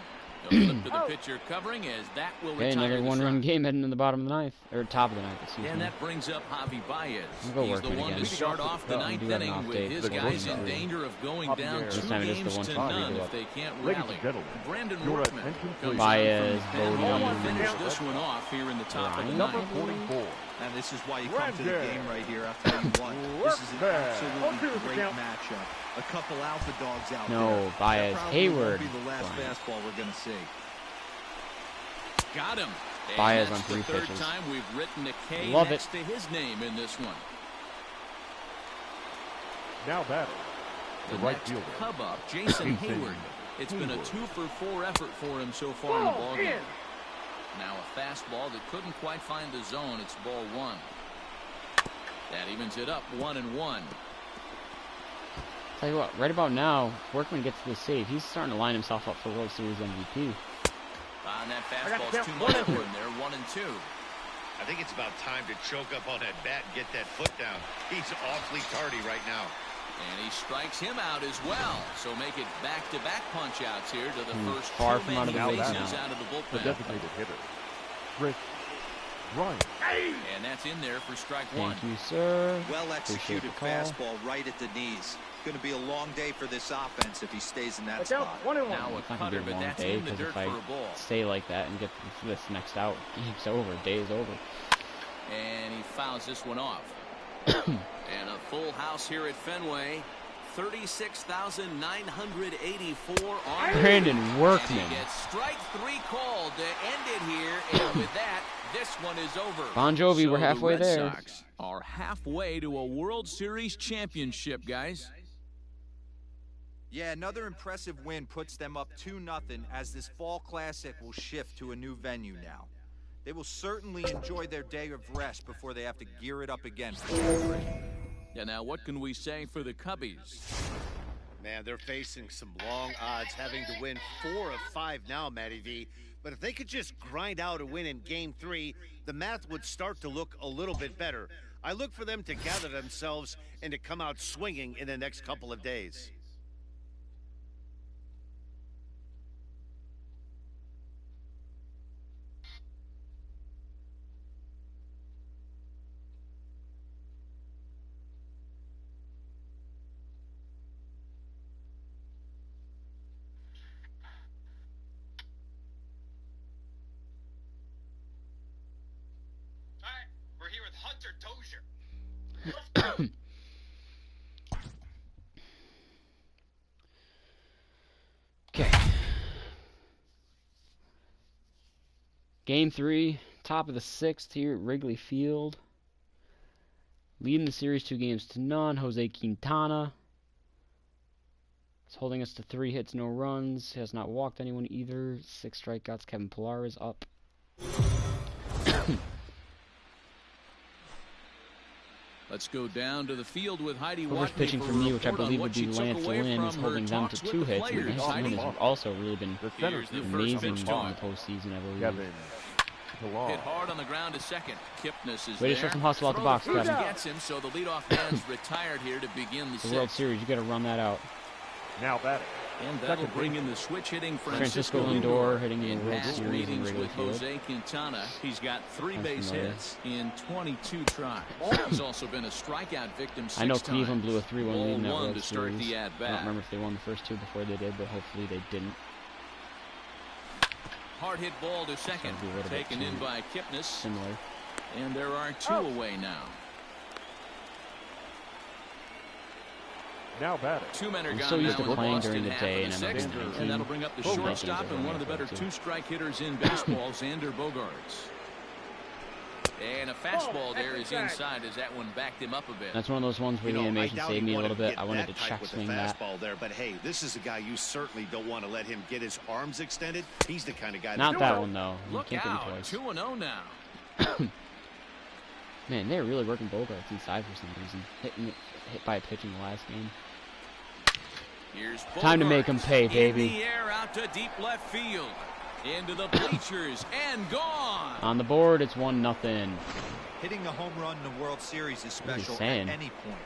The flip to the pitcher covering as that will Okay, retire another the one-run side. game heading to the bottom of the ninth. Or top of the ninth, excuse And me. that brings up Javi Baez. I'll go He's work the it one again. to start off the We ninth do have an inning off with day. his The guys Cardinals. in danger of going Up down there. 2 This time it is the games to 1-5 none go if up. they can't Ladies rally. and gentlemen, Brandon your Workman attention, comes please. Baez, out from the Bodie. pen to finish this one off here in the top of the number ninth. 44. And this is why you come to the Brandon. game right here. I'll tell you what. This is an Workman. absolutely great matchup. A couple alpha dogs out No, there. Baez, That probably Hayward. won't be the last Bryant. fastball we're going to see. Got him. And Baez that's on 3 the third pitches. time we've written a K Love next it. to his name in this one. Now batting, The the right next fielder, Cub up, Jason Jason Hayward. It's been a Hayward. 2-for-4 effort for him so far in the ballgame. Now a fastball that couldn't quite find the zone. It's ball 1. That evens it up 1-1. Tell you what, right about now, Workman gets the save. He's starting to line himself up for World Series MVP. On that got fastball's that too one much and for two. him there. 1-2. I think it's about time to choke up on that bat and get that foot down. He's awfully tardy right now. And he strikes him out as well. So make it back-to-back punch-outs here to the first far two from out men of he the way faces now. out of the The bullpen. designated hitter, Chris Bryant. And that's in there for strike one. Thank you, sir. Well Appreciate executed the call. fastball right at the knees. Going to be a long day for this offense if he stays in that Watch out, spot. 1-1. Now a It's not gonna cutter, be a but long that's day in the because dirt if for a I ball. stay like that and get this next out, game's over. Day is over. And he fouls this one off. And a full house here at Fenway. 36,984 on Brandon And Workman. he gets strike three called to end it here. And with that, this one is over. Bon Jovi, we're So halfway the Red there. Sox are halfway to a World Series championship, guys. Yeah, another impressive win puts them up 2-0 as this fall classic will shift to a new venue now. They will certainly enjoy their day of rest before they have to gear it up again for February. Yeah, now what can we say for the Cubbies? Man, they're facing some long odds, having to win 4 of 5 now, Matty V. But if they could just grind out a win in Game 3, the math would start to look a little bit better. I look for them to gather themselves and to come out swinging in the next couple of days. Alright, we're here with Hunter Dozier. Okay. Game 3, top of the 6th here at Wrigley Field. Leading the series 2-0. Jose Quintana is holding us to 3 hits, no runs. He has not walked anyone either. 6 strikeouts. Kevin Pillar is up. Let's go down to the field with Heidi Whoever's Watney pitching for for a me, which I report on believe what would be she took Lance away Lynn, is from her holding them to talks 2 with the hits. And players. Lance Heidi? Lynn has also really been The center Here's the fielder, first amazing pitch in to the him. postseason, I believe. Kevin Pillar. Hit hard on the ground to second. Kipnis is Way to there. show some hustle out the box, Throws first Kevin. gets him, so the leadoff man's retired here to begin the The World sixth. Series, you got to run that out. Now batting. And that'll bring in the switch hitting Francisco Francisco Lindor hitting in in the World past Series in meetings Wrigley with Field. Jose Quintana. He's got 3 Sounds base familiar. hits in 22 tries. He's also been a strikeout victim 6 I know times. Cleveland blew a 3-1 lead in that Ball one World to start Series. the I at-bat. don't remember if they won the first 2 before they did, but hopefully they didn't. Hard hit ball to second. So it'll be a little bit Taken in too by Kipnis. Similar. And there are 2 away now. Now batting. 2 men are I'm gone so used now to in playing Boston, during the half day of in the sixth, MLB. and that'll bring up the Bogarts shortstop is and one of the better over. 2-strike hitters in baseball, Xander Bogaerts. And a fastball there is inside as that one backed him up a bit. That's one of those ones where the I animation doubt saved he me a wanted little bit. get I wanted to that tight check with the swing that. fastball there, but hey, this is a guy you certainly don't want to let him get his arms extended. He's the kind of guy Not that that one, though. You Look can't get out, me twice. 2-0 now. Man, they're really working Bogarts inside for some reason. Hit by a pitch in the last game. Here's Time to make Bogaerts 'em pay, baby. In the air out to deep left field. Into the bleachers and gone. On the board, it's 1-0. Hitting a home run in the World Series is What are you special at saying? any point.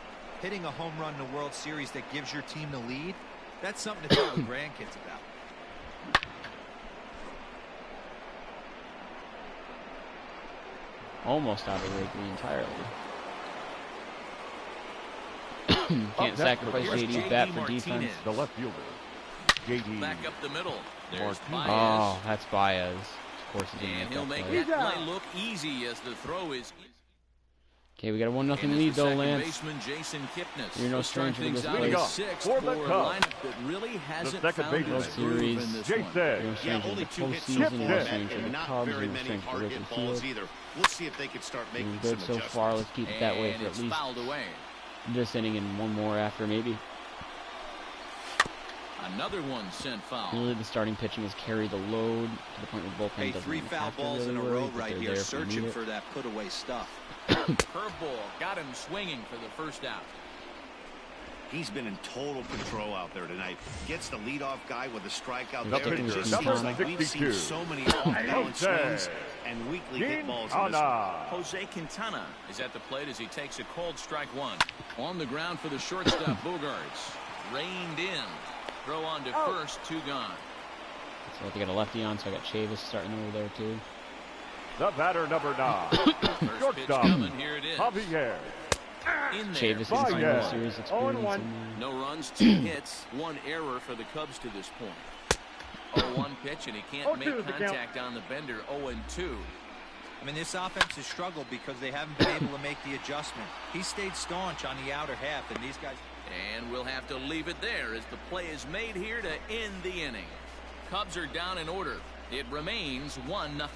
Hitting a home run in the World Series that gives your team the lead, that's something to tell the grandkids about. Almost out of Wrigley entirely. Can't next sacrifice for the JD's JD bat for Martinez. defense. The left fielder, JD. Back up the middle. There's Martinez. Baez. Oh, that's Baez. Of course he And didn't he'll make make that play. that play look easy as the throw is. Okay, we got a 1-0 And it's lead the though, second Lance. baseman, Jason Kipnis. You're no will start stranger to things this out place. at sixth For for the a Cubs. lineup that really hasn't second found baseman. its groove Series. in this Jay one. said. You're no Yeah, stranger to only the 2 hits so postseason. far, You're no Yes. stranger to and the not Cubs. very You're no many stranger to hard Wrigley hit balls Field. either. We'll see if they can start Doing making good some so adjustments. far. Let's keep it that way And for it's at least fouled away. this inning and one more after, maybe. Another one sent foul. Really, the starting pitching has carried the load to the point where the bullpen Hey, doesn't 3 even foul have to balls really in a worry, row but right they're here, there if we need searching it. for that put-away stuff. Curveball got him swinging for the first out. He's been in total control out there tonight. Gets the leadoff guy with a strikeout They're there. taking It just the seems Quintana. like we've seen so many off-balance swings and weakly hit balls in this one. Jose Quintana is at the plate as he takes a cold strike one. On the ground for the shortstop, Bogarts. Reined in. Throw on to first, 2 gone. So they got a lefty on, so I got Chavis starting over there too. The batter, number 9. First pitch coming, here it is. Javier. In there. Chavis is in the series experience. No runs, 2 hits, 1 error for the Cubs to this point. 0-1 pitch, and he can't make contact on the bender. 0-2. I mean, this offense has struggled because they haven't been able to make the adjustment. He stayed staunch on the outer half, and these guys... And we'll have to leave it there as the play is made here to end the inning. Cubs are down in order. It remains 1-0.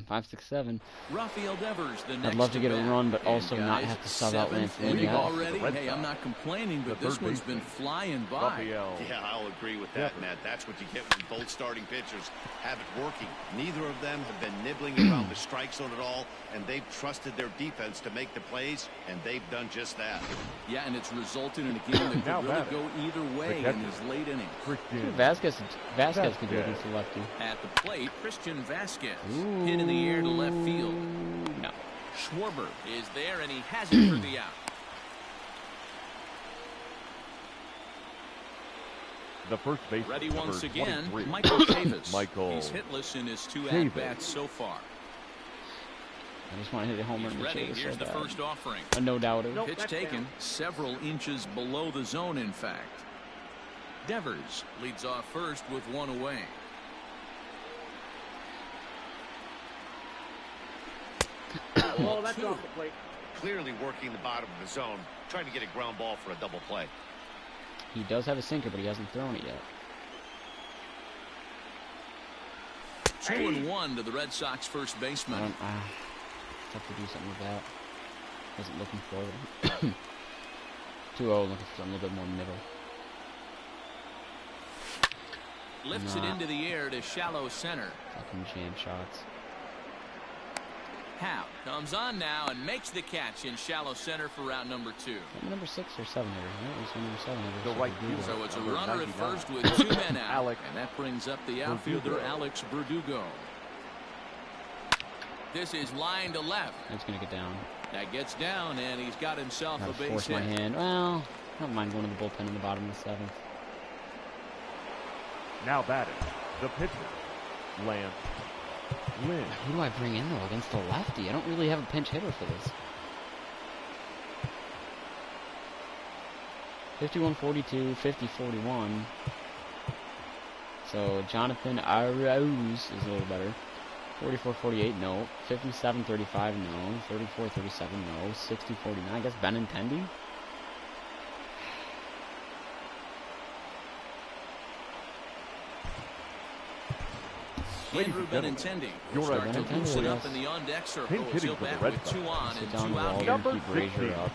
5, 6, 7. Rafael Devers, the next I'd love to get a bat. run, but And also not guys, have to sub out Lance 7th Lynn inning yet. already. Hey, I'm not complaining, but this one's been flying by. Yeah, I'll agree with that, Matt. That's what you get when both starting pitchers have it working. Neither of them have been nibbling around the strike zone at all, and they've trusted their defense to make the plays, and they've done just that. Yeah, and it's resulted in a game that could really go either way in these late innings. Vasquez can do it against the lefty. At the plate, Christian Vasquez. Hit in the air to left field. No. Schwarber is there, and he has it for the out. The first base. Ready once again, 23. Michael Davis. Michael He's hitless in his 2 Davis. at-bats so far. I just want to hit a home run He's to ready. Chavis Here's so the bad. first offering. A no-doubter. Pitch taken several inches below the zone, in fact. Devers leads off first with 1 away. Oh, that's off the plate. Clearly working the bottom of the zone, trying to get a ground ball for a double play. He does have a sinker, but he hasn't thrown it yet. 2-1 to the Red Sox first baseman. Have to do something with that. Wasn't looking for it. 2-0, looking for something a little bit more middle. Lifts it into the air to shallow center. Fucking jam shots. Howe comes on now and makes the catch in shallow center for round number 2. Number 6 or 7 hitter, right? It was number 7 hitter. The right Verdugo. So it's a Number runner at 99. first with 2 men out. Alex And that brings up the outfielder, Verdugo. Alex Verdugo. This is line to left. That's going to get down. That gets down, and he's got himself Gotta a base force hit. my hand. Well, I don't mind going to the bullpen in the bottom of the 7th. Now batting. The pitcher. Lance Lynn. Who do I bring in, though, against the lefty? I don't really have a pinch hitter for this. 51-42, 50-41. So Jonathan Arauz is a little better. 44-48, no. 57-35, no. 34-37, no. 60-49, I guess Benintendi. Andrew Benintendi will You're start to right. loosen up Yes. in the on-deck circle Pinch as hitting he'll for the bat Red with Sox. 2 on Sit and down 2 the out wall here. and keep Brazier 16. up.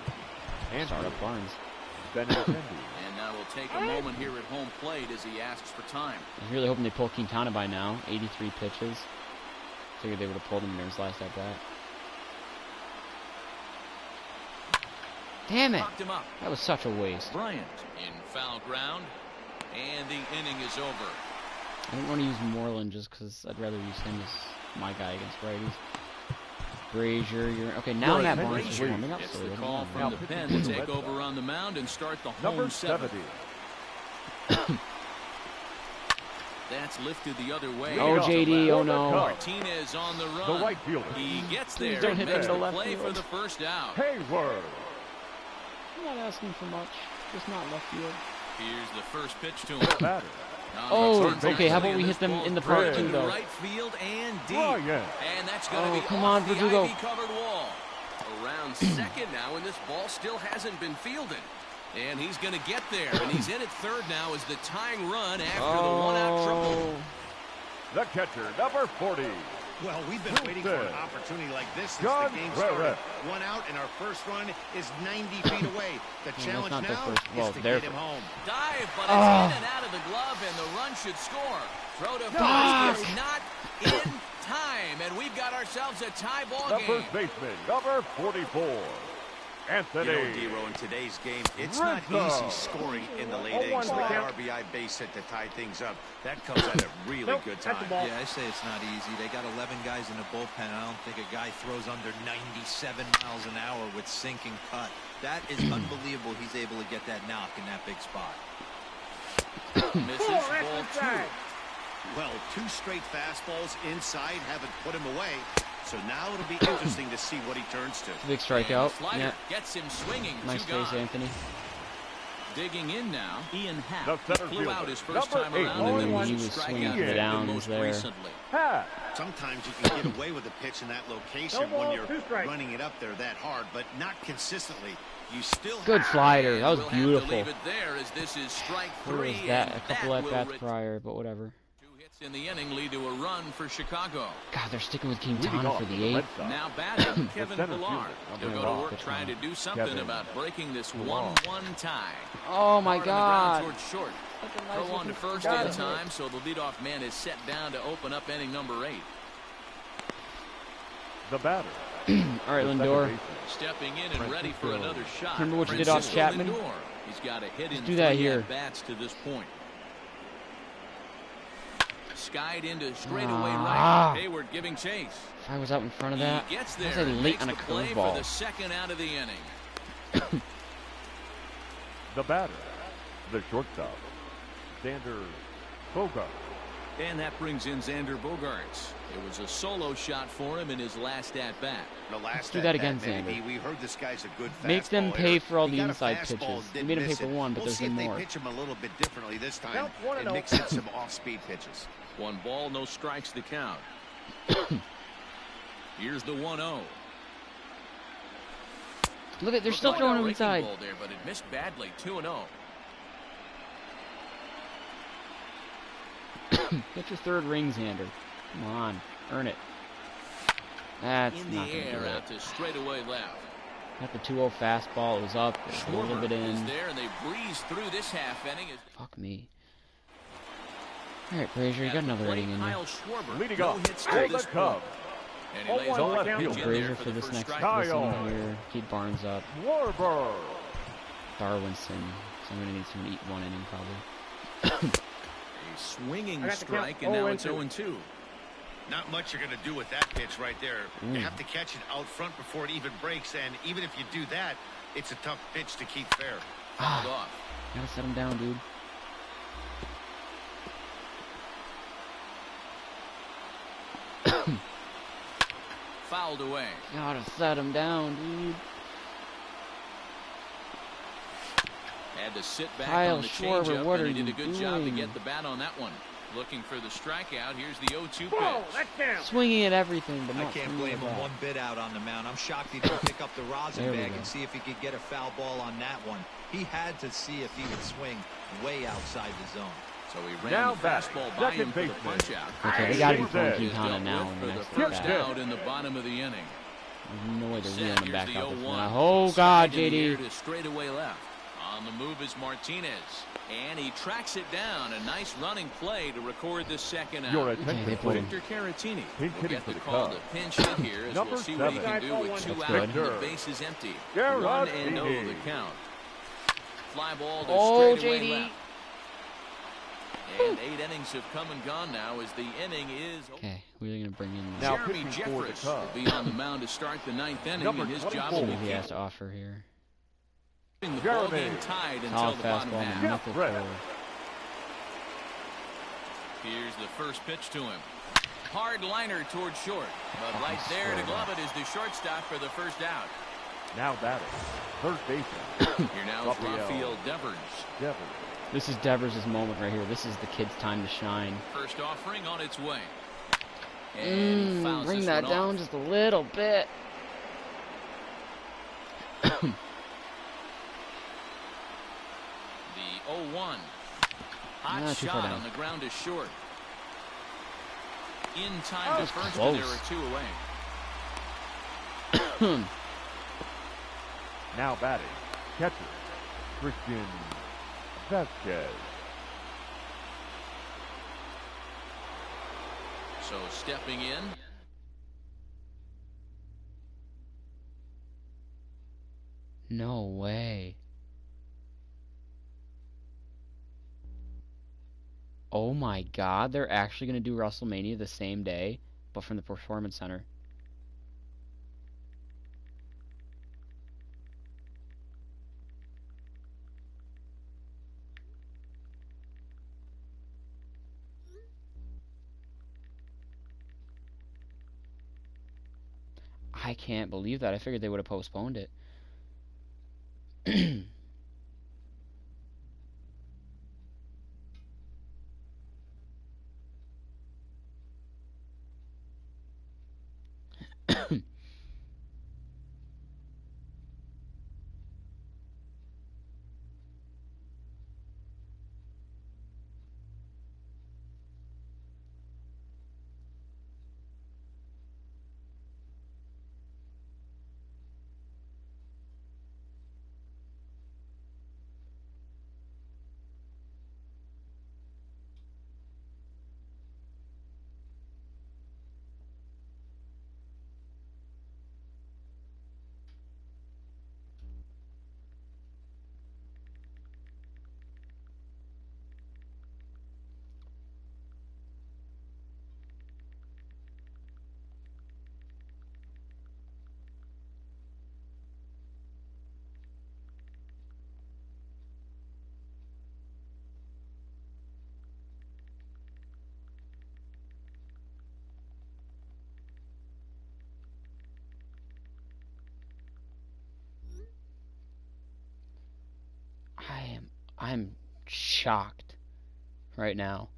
Start up Barnes. Benintendi. And now we'll take a moment here at home plate as he asks for time. I was really hoping they pull Quintana by now. 83 pitches. Figured they would have pulled him in his last at bat. Damn it! Knocked him up. That was such a waste. Bryant in foul ground, and the inning is over. I didn't want to use Moreland just because I'd rather use him as my guy against righties. Brazier, you're okay. Now Right, Matt Brazier. Barnes is warming up. It's So the he doesn't call want from him. the pen pitching to for the take Red over on the mound and start the Number home 7th. 70. That's lifted the other way. Oh, To JD, left. oh no. Martinez on the run. The right fielder. He gets Please there don't and hit makes him the to left play for field. the first out. Hayward. I'm not asking for much. Just not left field. Here's the first pitch to The him. batter. Oh, Turns okay, how actually, about we and hit this them in the ball's park into too, though? right field and deep. Bryant. And that's going to Oh, be come off on, the Verdugo. ivy-covered wall. Around second now, and this ball still hasn't been fielded. And he's going to get there, and he's in at third now as the tying run after the one-out triple. The catcher, number 40. Well, we've been waiting for an opportunity like this since John the game Rivera. started. 1 out, and our first run is 90 feet away. The that's challenge not their now first- well, is to their get him first. home. Dive, but it's in and out of the glove, and the run should score. Throw to first is not in time, and we've got ourselves a tie ball The game. first baseman, number 44, Anthony. You know, D-Row, in today's game, it's not easy scoring in the late innings. So that RBI base hit to tie things up. That comes at a really good time. Yeah, I say it's not easy. They got 11 guys in the bullpen. I don't think a guy throws under 97 miles an hour with sinking cut. That is unbelievable. He's able to get that knock in that big spot. Misses ball 2. Well, 2 straight fastballs inside haven't put him away. So now it'll be interesting to see what he turns to. Big strikeout. Yeah. Gets him swinging. Nice face, Anthony. Digging in now, Ian Happ. The center Flew out fielder, his first number time 8. around, and then He was was a swinging strikeout for the hit downs most there. recently. Sometimes you can get away with a pitch in that location when you're running it up there that hard, but not consistently. You still Good slider. That was We'll beautiful. have to leave it there as this is strike Where 3. was that? And A couple that at bats will prior, but whatever. 2 hits in the inning lead to a run for Chicago. God, they're sticking with Quintana for the 8th. Now batting, Kevin center Pillar. fielder, He'll number go to 5. work trying to do something Kevin about breaking this Pillar. 1-1 tie. Oh my Hard on the ground God. towards short. Such a nice Throw on to looking first guy. in time, so the leadoff man is set down to open up inning number 8. The batter. All right, the second Lindor. baseman, Stepping in and ready for another shot. Remember what you did off Francisco Chapman? Lindor. He's got a hit in do that 3 here. at-bats to this point. Skied into straightaway Ah. right. Hayward giving chase. If I was out in front of that, He gets I there was and late makes on a the play for the curveball. second out of the inning. the batter, the shortstop, Xander Bogart. And that brings in Xander Bogaerts. It was a solo shot for him in his last at-bat. The last do that at-bat, again, maybe. Xander. We heard this guy's a good Make them fastball pay hitter. for all He the got a inside fastball, pitches. didn't We made him miss pay for it. one, but We'll there's see if more. they pitch him a little bit differently this time Nope, 1-0. and mix in some off-speed pitches. 1 ball, no strikes to count. Here's the 1-0. Look at, they're still Looked throwing like a him breaking inside. ball there, but it missed badly. 2-0. Get your 3rd ring, Xander. Come on, earn it. That's In the not gonna air do out it. to straightaway left. Got the 2-0 fastball. It was up. It was a little Schwarber bit is in. there, and they breeze through this half inning. Fuck me. All right, Brazier, you got another inning in you. Kyle Schwarber, Leading no off, hits to the this Cubs, point. And he lays the off left the pitch fielder. in there Brazier for for the this first next strike. Kyle. here. Keep Barnes up. Schwarber. Darwinson. So I'm gonna need someone to eat 1 inning probably. A swinging I got the strike, count. and now it's 0-2. 0-2. Not much you're going to do with that pitch right there. Mm. You have to catch it out front before it even breaks, and even if you do that, it's a tough pitch to keep fair. Fouled off. Gotta set him down, dude. Fouled away. Gotta set him down, dude. Had to sit back Kyle on the Schwarber, changeup, what and are he did a you good job to doing? get the bat on that one. Looking for the strikeout. Here's the 0-2 Whoa, pitch. that's down. Swinging at everything, but I not can't swinging blame at him that. one bit out on the mound. I'm shocked he didn't pick up the rosin There we bag go. and see if he could get a foul ball on that one. He had to see if he would swing way outside the zone. So he ran Now the back, fastball by him second for the baseman. punch out. Okay, they gotta be throwing Is Quintana Dealt now with in for the the next first at bat. out in the bottom of the inning. There's no way they're Set. wheeling him Here's back the out this 0-1. now. Oh God, Slide in the air JD. to straightaway left. On the move is Martinez. And he tracks it down. A nice running play to record the second out. Your Okay, attention, they put him. please. Victor Caratini Pinch will hitting get for the the call to Cubs. pinch hit here as Number we'll see what he 7. can do with 2 That's out and good. the base is empty. Gerard Run and no Beatty. the count. Fly ball to Oh, straightaway JD. left. And 8 innings have come and gone now as the inning is over. Okay, we're gonna bring in Now Jeremy pitching for the Jeffress will Cubs. be on the mound to start the 9th inning, Number and his job 24. will be who he has to keeping offer here. the ball Jeremy. game tied until Solid the bottom fastball, half. man. Knuckle Jeffress. curve. Here's the first pitch to him. Hard liner towards short, but right there to glove it is the shortstop for the first out. Now batting, third baseman, Here now is Rafael Devers. Devers. This is Devers' moment right here. This is the kid's time to shine. First offering on its way. And he fouls Bring this that one down off. just a little bit. The 0-1. Hot Too far shot down. on the ground is short. In time to first, close. and there are 2 away. Now batting, catcher, Christian Vasquez. So stepping in, No way. Oh my god, they're actually going to do WrestleMania the same day, but from the Performance Center. I can't believe that. I figured they would have postponed it. I'm shocked right now.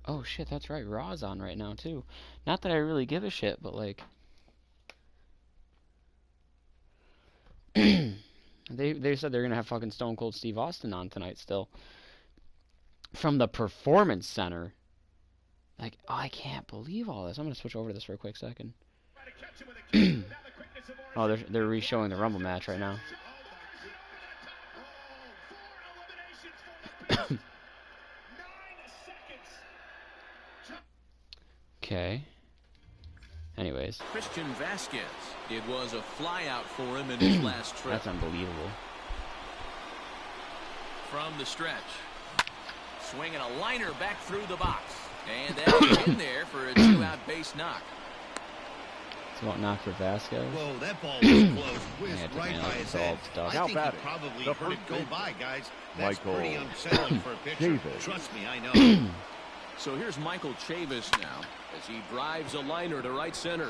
Oh shit, that's right. Raw's on right now too. Not that I really give a shit, but like they said they're gonna have fucking Stone Cold Steve Austin on tonight still. From the Performance Center. Like, oh, I can't believe all this. I'm gonna switch over to this for a quick second. Oh, they're re-showing the Rumble match right now. Okay. Anyways. Christian Vasquez. It was a flyout for him in his last trip. That's unbelievable. From the stretch. Swinging a liner back through the box. And that's in there for a 2-out base knock. It's about knock for Vasquez. Whoa, that ball was close. Whizzed right by his head. I think he probably heard it go by, guys. That's pretty unsettling for a pitcher. Trust me, I know. So here's Michael Chavis now as he drives a liner to right center.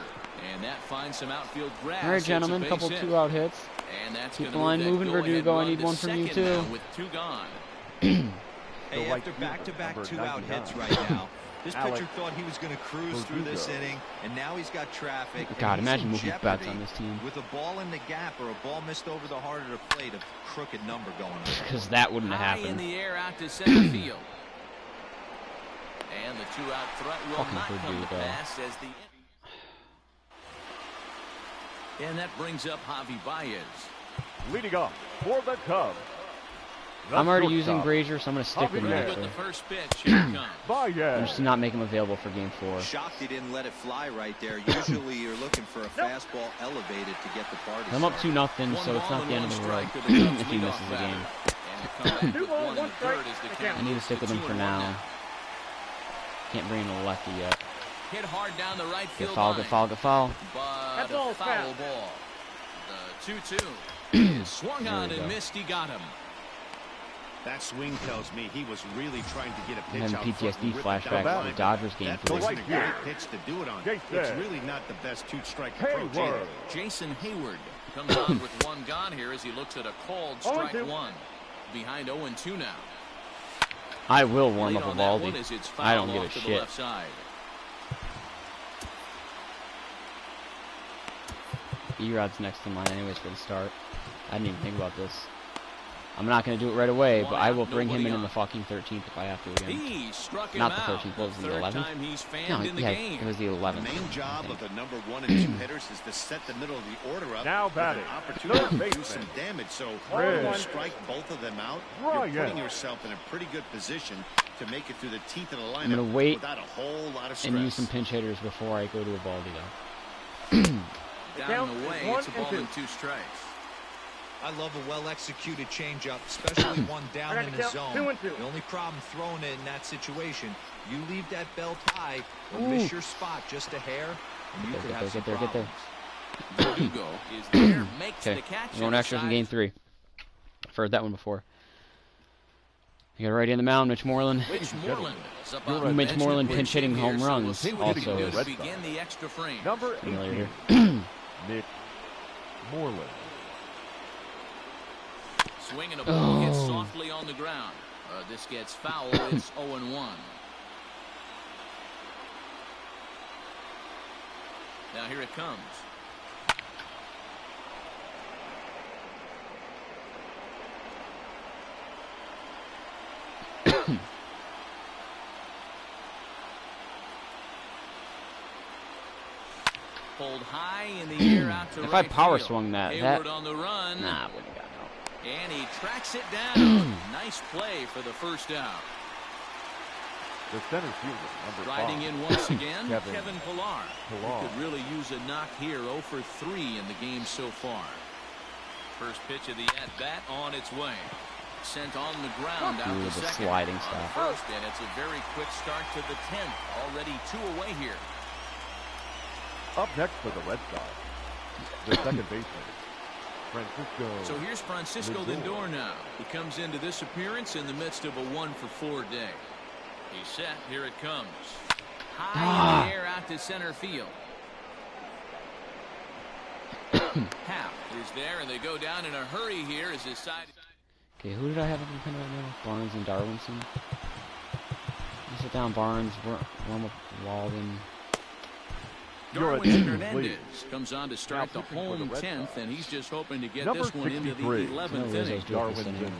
And that finds some outfield grass. All right, gentlemen, couple 2-out hits. And that's keep the line moving, Verdugo. I need one from you, too. With 2 gone. Hey, after back-to-back 2-out hits right now, this pitcher thought he was going to cruise through this inning, and now he's got traffic. God, imagine Mookie Betts on this team. With a ball in the gap or a ball missed over the heart of the plate, a crooked number going on. Because that wouldn't have happened. In the air out to center field. And the 2-out threat will not come to pass as the... And that brings up Javi Baez. Leading off for the Cubs. I'm already using Brazier, so I'm going to stick with him. With the first pitch, here it comes. I'm just not making him available for Game 4. Shocked he didn't let it fly right there. Usually you're looking for a fastball elevated to get the party. I'm up 2-0, so it's not the end of the world if he misses the game. I need to stick with him for now. Can't bring in a lefty yet. Hit hard down the right field line. Good foul. But a foul ball. The 2-2 is swung on and missed. He got him. That swing tells me he was really trying to get a pitch and out. PTSD flashback to the Dodgers game. That wasn't a great pitch to do it on. It's really not the best 2-strike approach either. Jason Hayward comes on with 1 gone here as he looks at a called strike 1. Behind 0-2 now. I will warm up a Baldy. I don't give a shit. E-Rod's next in line anyways for the start. I didn't even think about this. I'm not going to do it right away, but I will bring him in the fucking 13th if I have to again. He struck him Not the out. 13th, what was it, the 11th? No, Yeah, it was the 11th. The main job of the number 1 and 2 hitters is to set the middle of the order up. Now with batting. an opportunity to do some damage. So if you strike both of them out, you're putting yourself in a pretty good position to make it through the teeth of the lineup. I'm going to wait without a whole lot of stress. and use some pinch hitters before I go to a baldy, though. Down and away, it's a ball and 2 strikes. I love a well-executed changeup, especially one down in the zone. 2 and 2. The only problem throwing it in that situation, you leave that belt high or miss your spot just a hair, and you could have some problems. Verdugo is there, makes the catch. We're going extras in game 3. I've heard that one before. You got a righty on the mound, Mitch Moreland. Mitch Moreland pinch hitting home runs also is begin the extra frame. Number familiar 18, Mitch Moreland. Swinging a ball hits softly on the ground. This gets foul. It's 0-1. Now here it comes. Pulled high in the air out to if right I power field. swung that, Hayward on the run. Nah, I wouldn't have got no. And he tracks it down. Nice play for the first out. The center fielder, number 5. Riding in once again, Kevin Kevin Pillar. Could really use a knock here. 0 for 3 in the game so far. First pitch of the at-bat on its way. Sent on the ground out Ooh, to the second. sliding On stuff. first, and it's a very quick start to the 10th. Already 2 away here. Up next for the Red Sox, the second baseman, Francisco. So here's Francisco Lindor now. He comes into this appearance in the midst of a 1 for 4 day. He's set. Here it comes. High in the air out to center field. Hap is there, and they go down in a hurry here as his side. Okay, who did I have up in the pin right now? Barnes and Darwinson. Sit down, Barnes. Warm up Walden. Darwin Hernandez comes on to start the home 10th, and he's just hoping to get this one into the 11th inning. Darwin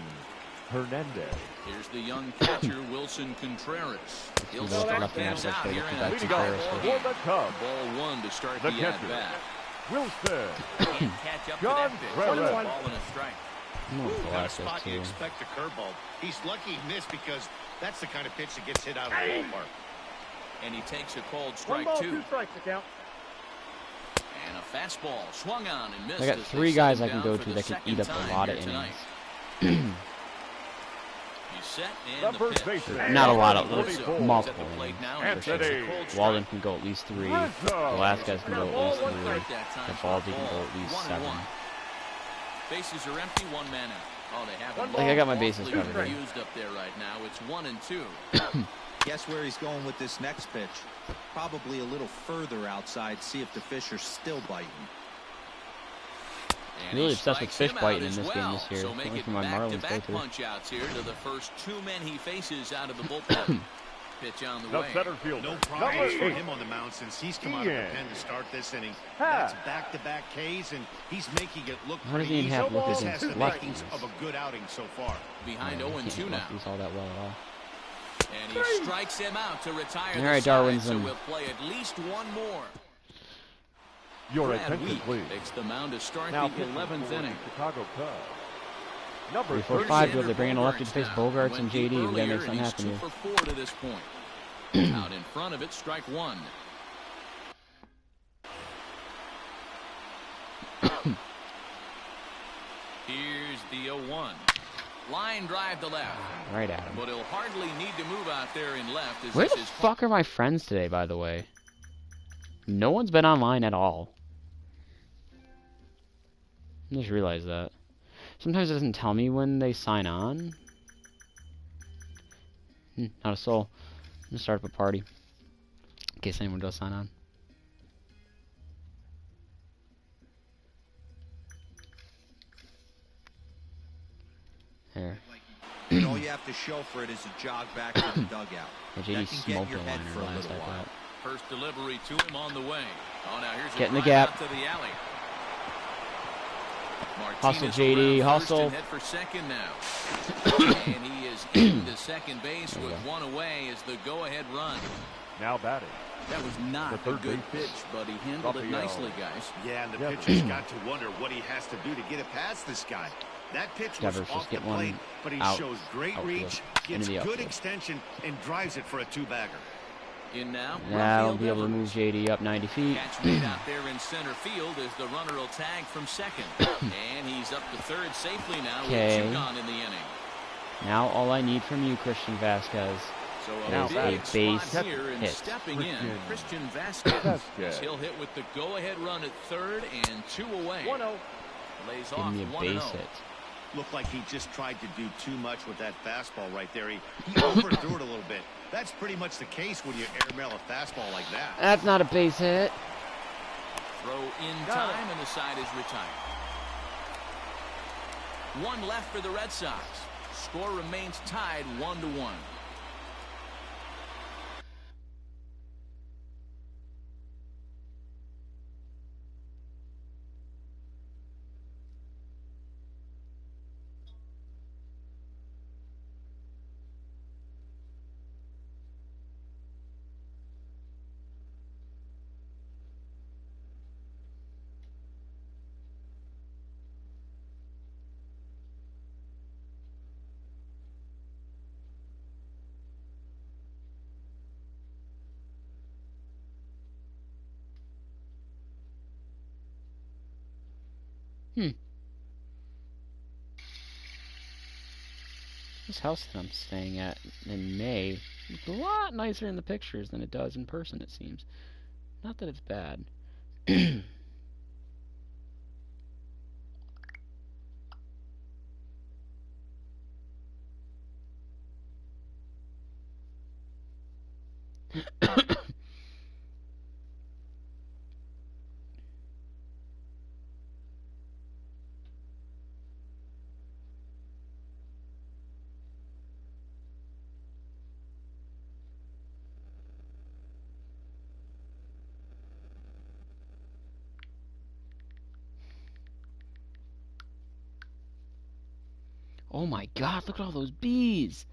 Hernandez. Here's the young catcher, Wilson Contreras. He'll Well, start nothing things else out I here could in do a back to tie Contreras ball for game. the Cubs. Ball 1 to start The the catcher. at-bat. Wilson. Can't catch up to John that pitch. Rivera. Ball and a strike. Kind of spot you expect a curveball. He's lucky he missed because that's the kind of pitch that gets hit out of the ballpark. And he takes a called 1 strike ball, 2. 2 strikes to count. And a fastball swung on and missed. I got as 3 they guys set I him can down go for to the that can eat up second a lot time of here innings. He's set The and the first pitch. baseman. Not a lot of Rizzo multiple is at the plate innings. now, and Anthony. takes a cold strike. Walden can go at least 3. The last guys can go at least 3. That time The for Baldy a can go ball. at least 1 7. and 1. Bases are empty, 1 man out. Oh, they haven't. Like, I got my bases awfully covered. used up there right now. It's 1 and 2. Guess where he's going with this next pitch? Probably a little further outside, see if the fish are still biting. And Really he obsessed with strikes fish him biting out in as this game well. this year. So make Only it for my Marlins back-to-back go-to. punch-outs here to the first 2 men he faces out of the bullpen. Pitch on the The way. center fielder. No problems for 8. him on the mound since he's come out of the Ian. pen to start this inning. Ha. That's back-to-back Ks, and he's making it look How does pretty he even easy. have look This against has the lefties? makings of a good outing so far. Behind Yeah, 0 he and 2 can't now. lefties all that well at all. And he strikes him out to retire All the right, side, Darwinson. so we'll play at least 1 more. Your Brad attention, Wheat please. takes the mound to start Now the pitching 11th for the inning. Chicago Cubs. Number 3, 4, 30. 5. They're bringing a lefty to face Bogarts and JD. We gotta Earlier, make something and happen he's here. 2 for 4 to this point. Out in front of it, strike 1. Here's the 0-1. Line drive to left. Right at him. But he'll hardly need to move out there in left. As Where this the is fuck are my friends today, by the way? No one's been online at all. I just realized that. Sometimes it doesn't tell me when they sign on. Not a soul. I'm gonna start up a party. In case anyone does sign on. There. And all you have to show for it is a jog back to the dugout. Yeah, That JD can get smoked your the head liner for a last, little I while. thought. first delivery to him on the way. Oh, now here's Get in the a drive gap. out to the alley. Hustle, Martinez JD, around first hustle. and head for second now. And he is into second base with one away as the go-ahead run. Now batting. That was not a third good baseman. pitch, but he handled it nicely, guys. Yeah, and the Yeah. pitcher's got to wonder what he has to do to get it past this guy. That pitch was Devers off just the get one plate, but he out- shows great outfield, reach, into gets the good outfield. extension, and drives it for a two-bagger. In now, Now Rafael be able to Devers. move JD up 90 feet. Catch made out there in center field as the runner will tag from second. And he's up to third safely now Okay. with two gone in the inning. Now all I need from you, Christian Vasquez, So Now a is big a spot base here and hit. stepping in, Christian Christian Vasquez. Vasquez. He'll hit with the go-ahead run at third and two away. 1-0. Lays Give off me a 1-0. base hit. Looked like he just tried to do too much with that fastball right there. He overthrew it a little bit. That's pretty much the case when you airmail a fastball like that. That's not a base hit. Throw in Got it. time, and the side is retired. One left for the Red Sox. Score remains tied 1-1. This house that I'm staying at in May looks a lot nicer in the pictures than it does in person, it seems. Not that it's bad. Oh my god, look at all those bees!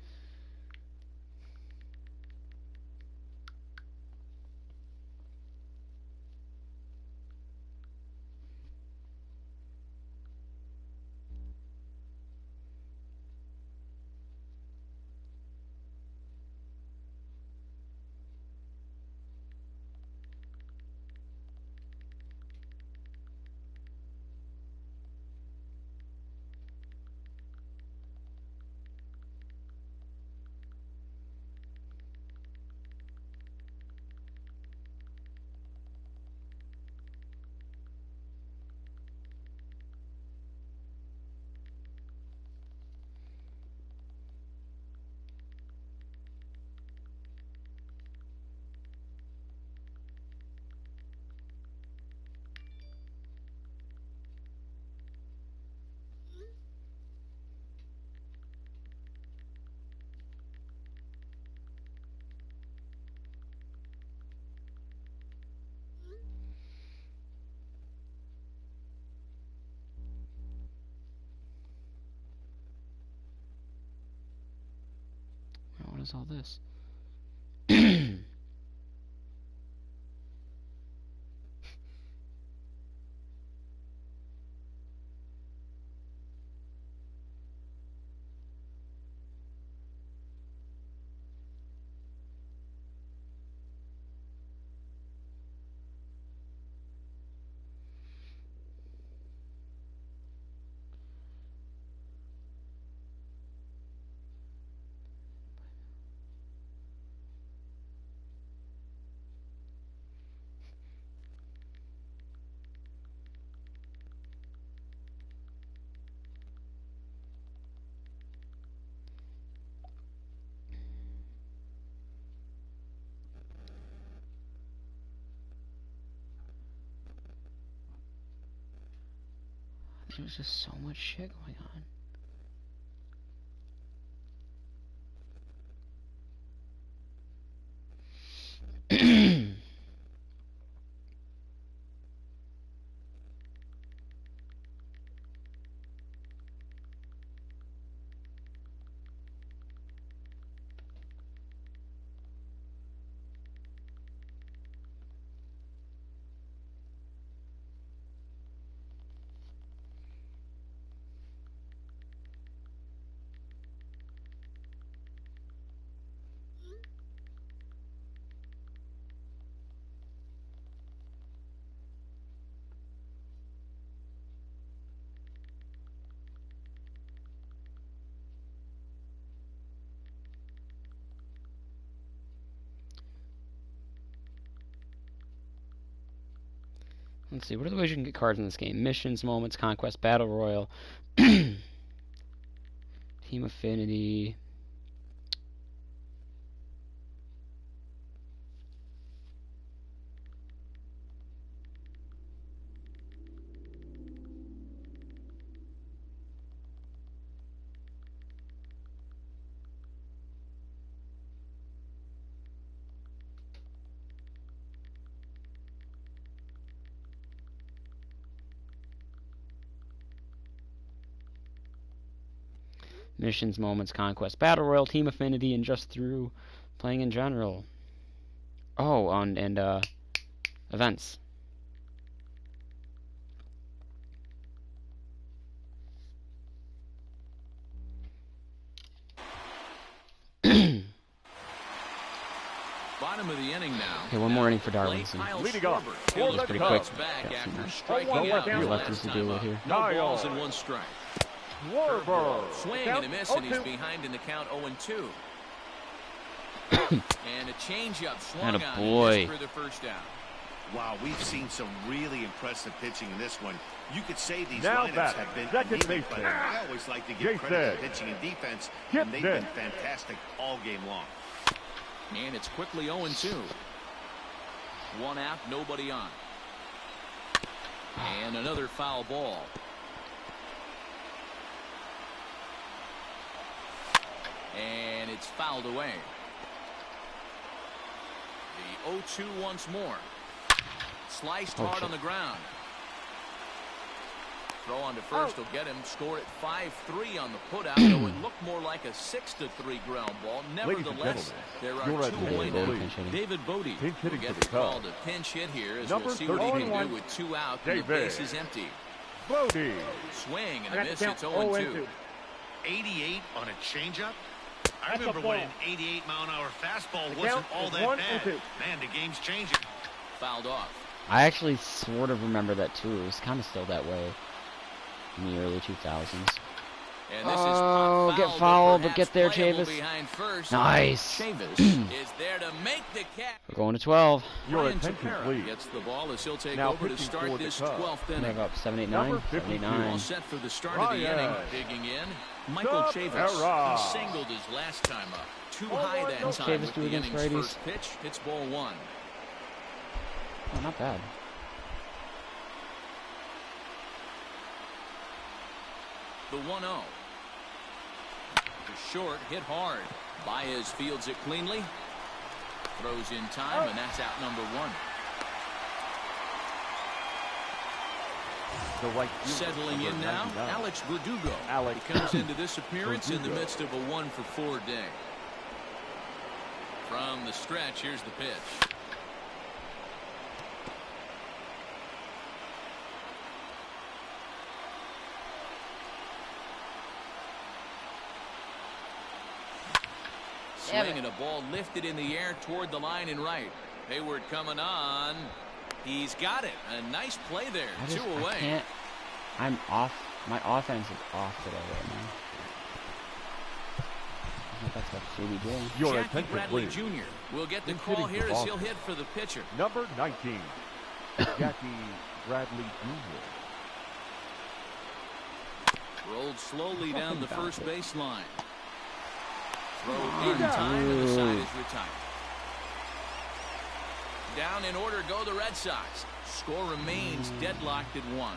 What is all this? There's just so much shit going on. Let's see, what are the ways you can get cards in this game? Missions, moments, conquest, battle royal, team affinity. Missions, moments, conquest, battle royal, team affinity, and just through playing in general. Oh, and events. Bottom of the inning now. Okay, one more inning for Darwinson. Leading off. That was pretty quick. Back Got after some striking out lefties to deal with here. No balls and 1 strike. Warburg. Swing and a miss, and he's behind in the count 0-2. And a changeup swung on Attaboy. for the first down. Wow, we've seen some really impressive pitching in this one. You could say these Now lineups batting, have been second anemic, but baseman. I always like to give Jason. credit to pitching and defense, and they've been fantastic all game long. And it's quickly 0-2. 1 out, nobody on. And another foul ball. And it's fouled away. The 0-2 once more. Sliced hard on the ground. Throw on to first will get him. Score at 5-3 on the putout, though it looked more like a 6-3 ground ball. Nevertheless, there are 2 away now. David Bodie will get the call to pinch hit here, as we'll see what he can do with 2 out and the base is empty. Bodie. Swing and a miss. It's 0-2. 88 on a changeup? I remember when an 88-mile-an-hour fastball wasn't all that bad. Man, the game's changing. Fouled off. I actually sort of remember that too. It was kind of still that way in the early 2000s. And this Oh, is get fouled, but get there, playable Chavis. behind first. Nice. Chavis is there to make the catch. We're going to 12. Your Ryan attention, Tepera please. gets the ball as he'll take Now over to pitching start for the this Cubs. 12th We inning. have up 7-8-9. Number 52. 79. All set for the start of the Ryan inning. Digging in, Michael Chavis. Tepera. He singled his last time up. Too high that What's time Chavis with do the against inning's righties? first pitch. It's ball 1. Oh, not bad. The 1-0. The short hit hard. Baez fields it cleanly. Throws in time, and that's out number 1. The right fielder, Settling in number now, 99. Alex Verdugo. Alex He comes into this appearance in the Verdugo. midst of a 1-for-4 day. From the stretch, here's the pitch. Swing and a ball lifted in the air toward the line and right. Hayward coming on. He's got it. A nice play there. 2 I away. can't. I'm off. My offense is off today right now. I think that's what Shady did. Your Jackie attention, Bradley please. Jr. will get the He's call hitting here the as he'll ball. hit for the pitcher. Number 19. Jackie Bradley Jr. Rolled slowly down the Fucking first bounce baseline. Throw on, in time and the side dude. is retired. Down in order go the Red Sox. Score remains deadlocked at 1.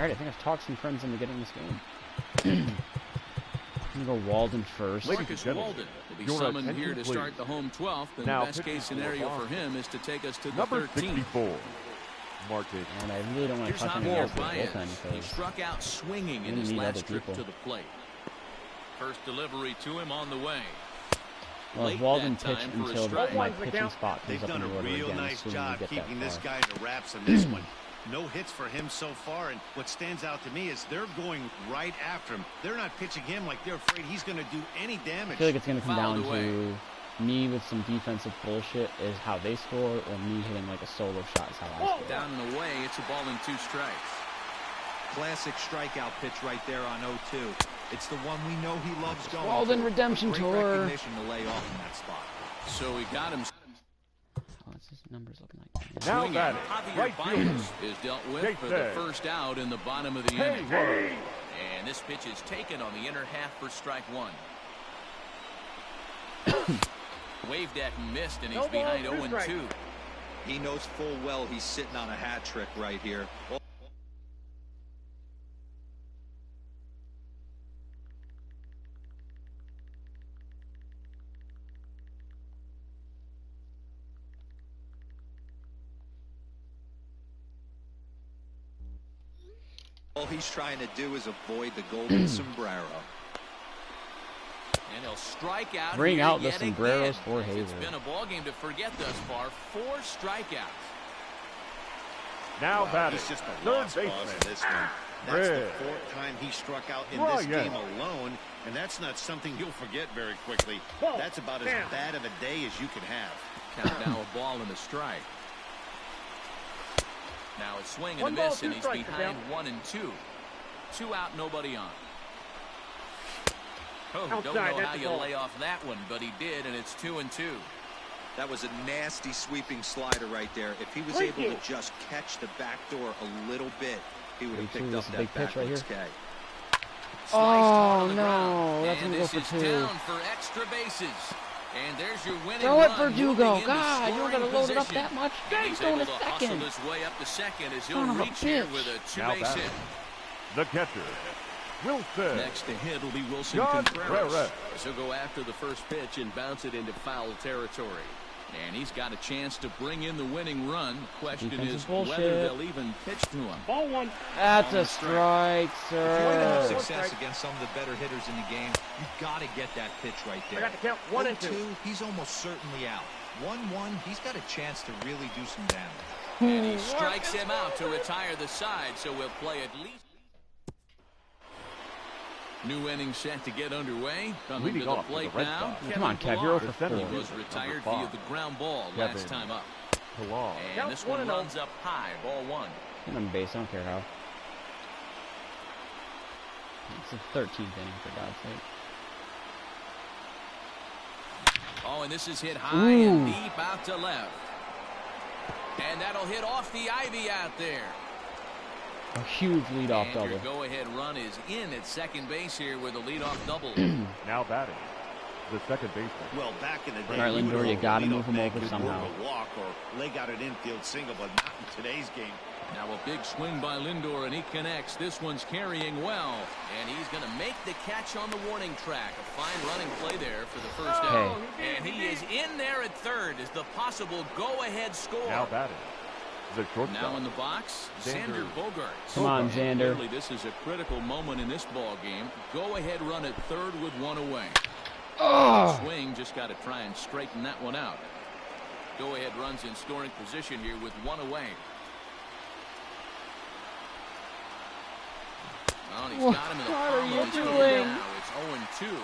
Alright, I think I've talked some friends into getting this game. I'm going to go Walden first. Marcus Walden will be summoned here to start the home 12th. And the best case scenario for him is to take us to the 13th. 64. Martin. And I really don't want to touch anything else with the bullpen. He struck out swinging in his last trip to the plate. First delivery to him on the way. Well, if Walden pitched until my pitching spot comes They've up in done the a order real again, nice job keeping this guy in the wraps on this one. No hits for him so far, and what stands out to me is they're going right after him. They're not pitching him like they're afraid he's going to do any damage. I feel like it's going to come down to me with some defensive bullshit is how they score, or me hitting like a solo shot is how I score. Down and away, it's a ball and 2 strikes. Classic strikeout pitch right there on 0-2. It's the one we know he loves going. Walden Redemption Great Tour. recognition to lay off in that spot. So he got him. What's his numbers looking like? Now that right field is dealt with for the first out in the bottom of the inning. And this pitch is taken on the inner half for strike 1. Waved at and missed, and he's behind 0-2. He knows full well he's sitting on a hat trick right here. All he's trying to do is avoid the golden sombrero. And he'll strike out. Bring out the yet sombreros again. for Hayward. It's been a ball game to forget thus far. 4 strikeouts. Now that he's just a third lost cause baseman. in this one. That's the 4th time he struck out in this game alone, and that's not something you'll forget very quickly. That's about as bad of a day as you can have. Count now a ball and a strike. Now it's swing and a miss, and he's behind 1-2. 2 out, nobody on. Oh, don't know how you lay off that one, but he did, and it's 2-2. That was a nasty sweeping slider right there. If he was able to just catch the back door a little bit, he would have picked up that backwards K. Oh no, that's gonna go for 2. Down for extra bases. And there's your winning Throw it run, for Dugo. God, you don't gotta load it up that much. He's going able to to second. hustle his way up to second as he'll Son of a reach here bitch. with a 2-base hit. The catcher, Wilson. Next to hit will be Wilson John Contreras. Reyes. He'll go after the first pitch and bounce it into foul territory. And he's got a chance to bring in the winning run. Question is whether they'll even pitch to him. Ball 1. That's a strike, If you want to have sir. success against some of the better hitters in the game, you've got to get that pitch right there. I got to count 1 and 2. 2, he's almost certainly out. 1-1, he's got a chance to really do some damage. And he strikes him out to retire the side, so we'll play at least. New inning set to get underway. Coming Leading to the off plate the Red now. Sox. Come on, Kev, you're 0 for 4. He was retired via the ground ball last time up. And this one runs up high, ball 1. I'm on base, I don't care how. It's the 13th inning, for God's sake. Oh, and this is hit high and deep out to left. And that'll hit off the ivy out there. A huge leadoff double. Your go-ahead run is in at second base here with a leadoff double. Now batting, the second baseman. Well, back in the day, All right, Lindor, you got to move him over could somehow. work a walk or leg out an infield single, but not in today's game. Now a big swing by Lindor, and he connects. This one's carrying well, and he's going to make the catch on the warning track. A fine running play there for the first out. And he is in there at third as the possible go-ahead score. Now batting, the shortstop. Now in the box, Xander Bogaerts. Come on, Xander. Clearly, this is a critical moment in this ball game. Go-ahead run at third with 1 away. Oh. Swing, just got to try and straighten that one out. Go-ahead runs in scoring position here with 1 away. Well, he's got him in the palm of his hand now. It's 0-2.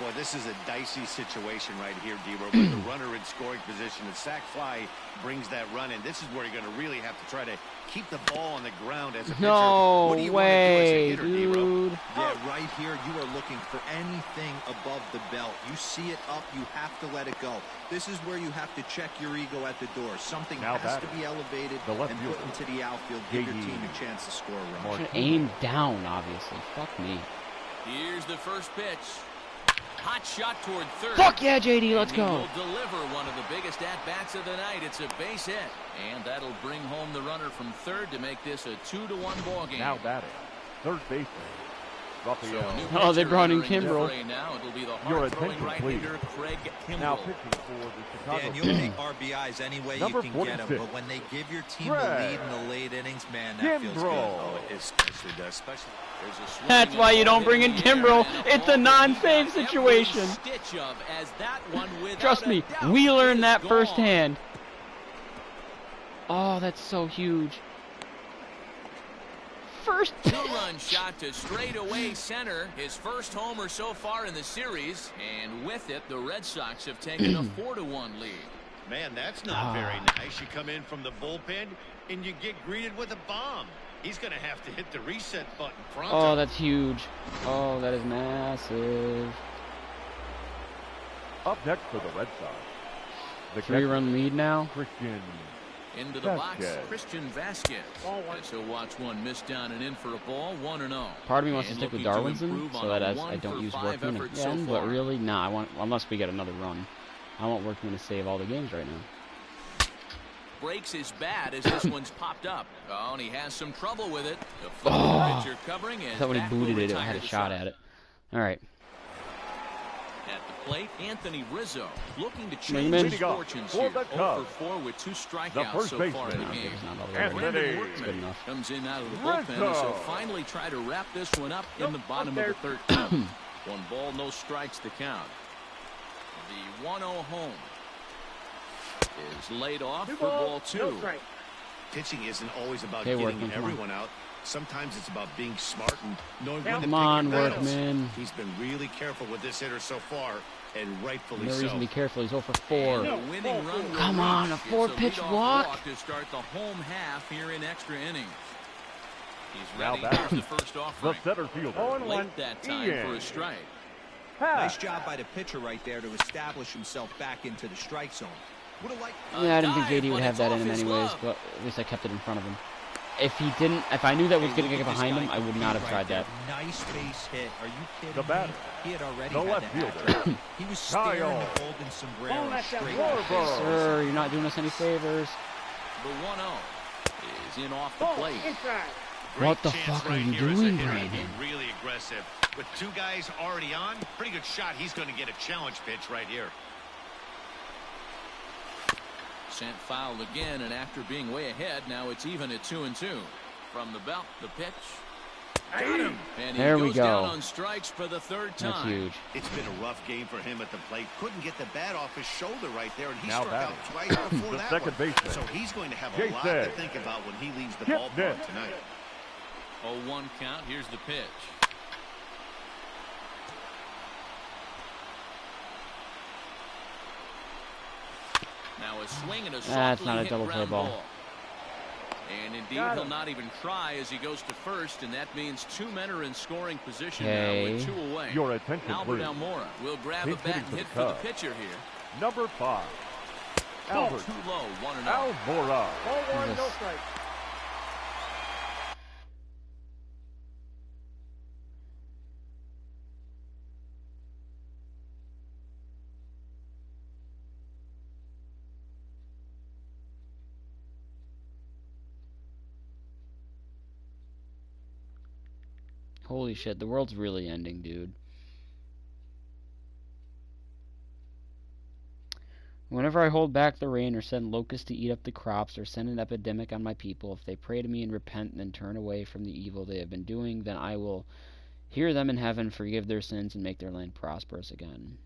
Boy, this is a dicey situation right here, D-Row, with the runner in scoring position. The sac fly brings that run in. This is where you're going to really have to try to keep the ball on the ground as a pitcher. No what do you way, want to do as a hitter, dude. Yeah, right here, you are looking for anything above the belt. You see it up, you have to let it go. This is where you have to check your ego at the door. Something Now has to batting, be elevated the left and fielder, put into the outfield. Give your team a chance to score a run. Should aim down, obviously. Fuck me. Here's the first pitch. Hot shot toward third. Fuck yeah, JD, let's He go. will deliver one of the biggest biggest at-bats of the night. It's a base hit. And that'll bring home the runner from third to make this a 2-1 ball game. Now batting, third baseman, Raphael. Oh, they brought in Kimbrel. Now it'll be the Your hard-throwing attention, right-hander Craig Now Kimbrel. pitching for the Chicago Dan, you'll Cubs. take RBIs any way Number you can get them, 46. but when they give your team the Craig lead in the late innings, man, that feels good. Kimbrel. It especially does. Especially. There's a swing That's why you don't bring in in the air, Kimbrel. and It's ball a that non-save he got every situation. stitch of, as that one, without Trust a me, doubt, we learned is that gone. firsthand. Oh, that's so huge. First pitch. Two-run shot to straightaway center. His first homer so far in the series. And with it, the Red Sox have taken a 4-1 lead. Man, that's not very nice. You come in from the bullpen and you get greeted with a bomb. He's going to have to hit the reset button pronto. Oh, that's huge. Oh, that is massive. Up next for the Red Sox, the 3-run lead now. Christian Into the box, Vasquez. Christian Vasquez. As he'll watch one miss down and in for a ball, 1-0. Part of me wants to And stick with looking to Darwinson improve so on that a I don't use 1-for-5 Workman effort again, so but far. really, nah, unless we get another run. I want Workman to save all the games right now. Breaks his bat as this one's popped up. Oh, and he has some trouble with it. The football pitcher covering it. I thought when he booted it, it had a shot at it. All right. At the plate, Anthony Rizzo looking to Bring him change in. his fortunes For here. the 0 Cubs. for 4 with 2 The strikeouts first so far in the baseman. game. It's not all the way Anthony right. Brandon It's Workman good enough. comes in out of the bullpen, Rizzo. and so finally try to wrap this one up in the bottom of the 13th. 1 ball, no strikes to count. The 1-0 home is laid off for ball 2. No strike. Pitching isn't always about Okay, getting Workman, come on. everyone out. Sometimes it's about being smart and knowing when to Come pick on, your battles. Workman. He's been really careful with this hitter so far, and rightfully No so. reason to be careful. He's 0 for 4. And the winning run will Come on, a reach. It's 4-pitch leadoff walk. To start the home half here in extra innings. He's Now ready. batting. Here's the first The offering. center fielder, 0-1. Late that time Ian. for a strike. Nice job by the pitcher right there to establish himself back into the strike zone. Would have liked Yeah, I didn't think dive, JD would but have it's that in off him his anyways, glove. but at least I kept it in front of him. If he didn't, if I knew that was Hey, going to look get at this behind guy him, I would not have right tried there. that. Nice base hit. Are you kidding The batter. me? He had already The had left the hat fielder. trick. He was staring Kyle. the golden sombrero Ball left straight out. in the face. Sir, you're not doing us any favors. The 1-0 is in off the Ball plate. inside. Great What the chance fuck are right you here as a doing, hitter to Brandon? be really aggressive. With 2 guys already on, pretty good shot. He's going to get a challenge pitch right here. Sent foul again, and after being way ahead, now it's even at 2-2. From the belt, the pitch. Got him. And he There we goes go. down on strikes for the 3rd time. That's huge. It's been a rough game for him at the plate. Couldn't get the bat off his shoulder right there, and he Now struck out batting. twice before The that second one. baseman. So he's going to have a Jake lot Day. to think about when he leaves the Kip ballpark Nick. tonight. 0-1 count. Here's the pitch. Now a swing and a That's softly not a hit double play ground ball. And indeed, Got he'll him. not even try as he goes to first, and that means 2 men are in scoring position Okay. now with 2 away. Your attention, Albert please. Almora will grab He's a bat hitting and for hit the for the Cubs. pitcher here. number 5, Albert Too low, 1-0. Almora. Ball 1, no Jesus. strike. Holy shit, the world's really ending, dude. Whenever I hold back the rain or send locusts to eat up the crops or send an epidemic on my people, if they pray to me and repent and then turn away from the evil they have been doing, then I will hear them in heaven, forgive their sins, and make their land prosperous again.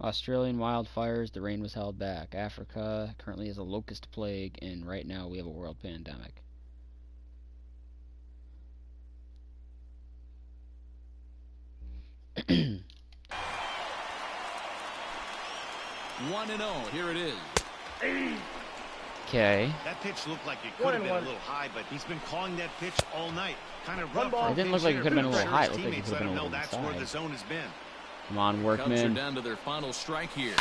Australian wildfires, the rain was held back. Africa currently has a locust plague, and right now we have a world pandemic. One and 0. Here it is. Okay. That pitch looked like it could have been a 1-1. little high, but he's been calling that pitch all night. Kind of One rough. ball. for It didn't a look like it pitch could have been a hitter. little high. It His looked like it teammates could have let been him a know little that's where the inside. zone has been. Come on, Cubs are Workman. down to their final strike here.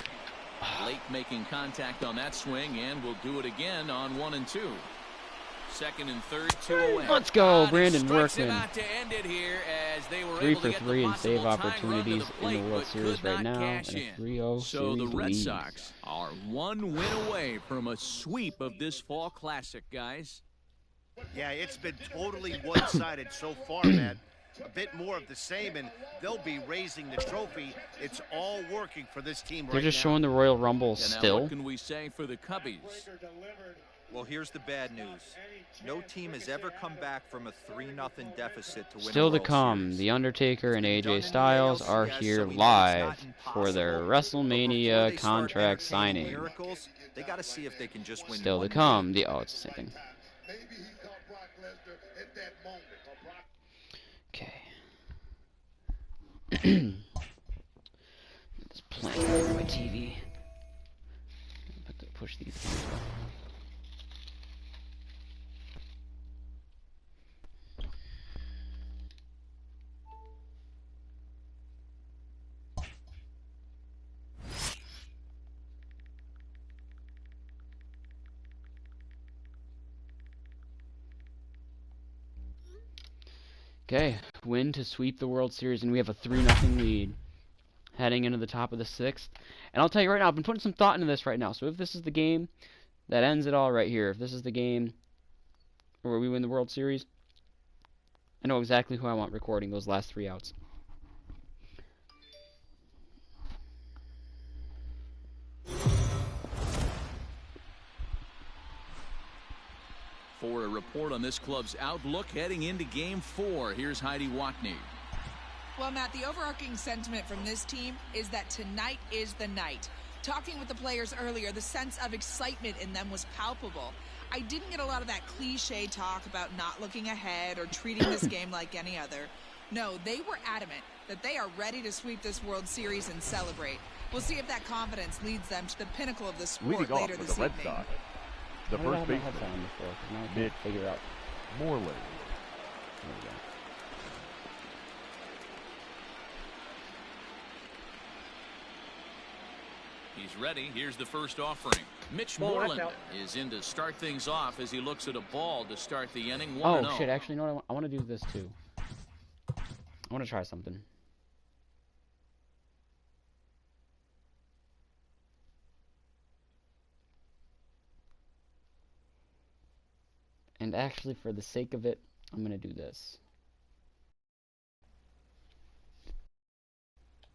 Late making contact on that swing, and will do it again on 1 and 2. Second and third, 2 away. Let's go, Brandon Workman. Out to end it here as they were 3 able for to get 3 the and save possible tying opportunities run to the plate, in the World but Series could right not now, cash and a in. 3-0 So the series Red lead. Sox are 1 win away from a sweep of this fall classic, guys. Yeah, it's been totally one-sided so far, Matt. A bit more of the same, and they'll be raising the trophy. It's all working for this team right now. They're just showing the Royal Rumble And still. now what can we say for the Cubbies? Well, here's the bad news. No team has ever come back from a 3-0 deficit to win Still a to World come, Series. The Undertaker and It's been done AJ in the Styles are ALCS, here so we know it's live not for their impossible. But before WrestleMania they start contract entertaining signing. miracles, they got to see if they can just win Still one to come, game. oh, it's the same thing. Okay. This playing over my TV. Push these things up. Okay, win to sweep the World Series, and we have a 3-0 lead heading into the top of the 6th. And I'll tell you right now, I've been putting some thought into this right now. So if this is the game that ends it all right here, if this is the game where we win the World Series, I know exactly who I want recording those last 3 outs. For a report on this club's outlook heading into Game 4, here's Heidi Watney. Well, Matt, the overarching sentiment from this team is that tonight is the night. Talking with the players earlier, the sense of excitement in them was palpable. I didn't get a lot of that cliche talk about not looking ahead or treating this game like any other. No, they were adamant that they are ready to sweep this World Series and celebrate. We'll see if that confidence leads them to the pinnacle of the sport Leading off later for this the Red evening. Sox, the first baseman, Mitch Figure out. Morley. There we go. He's ready. Here's the first offering. Mitch Moreland is in to start things off as he looks at a ball to start the inning. 1-0. Oh, shit. Actually, you know what? I want to do this, too. I want to try something. And actually, for the sake of it, I'm going to do this.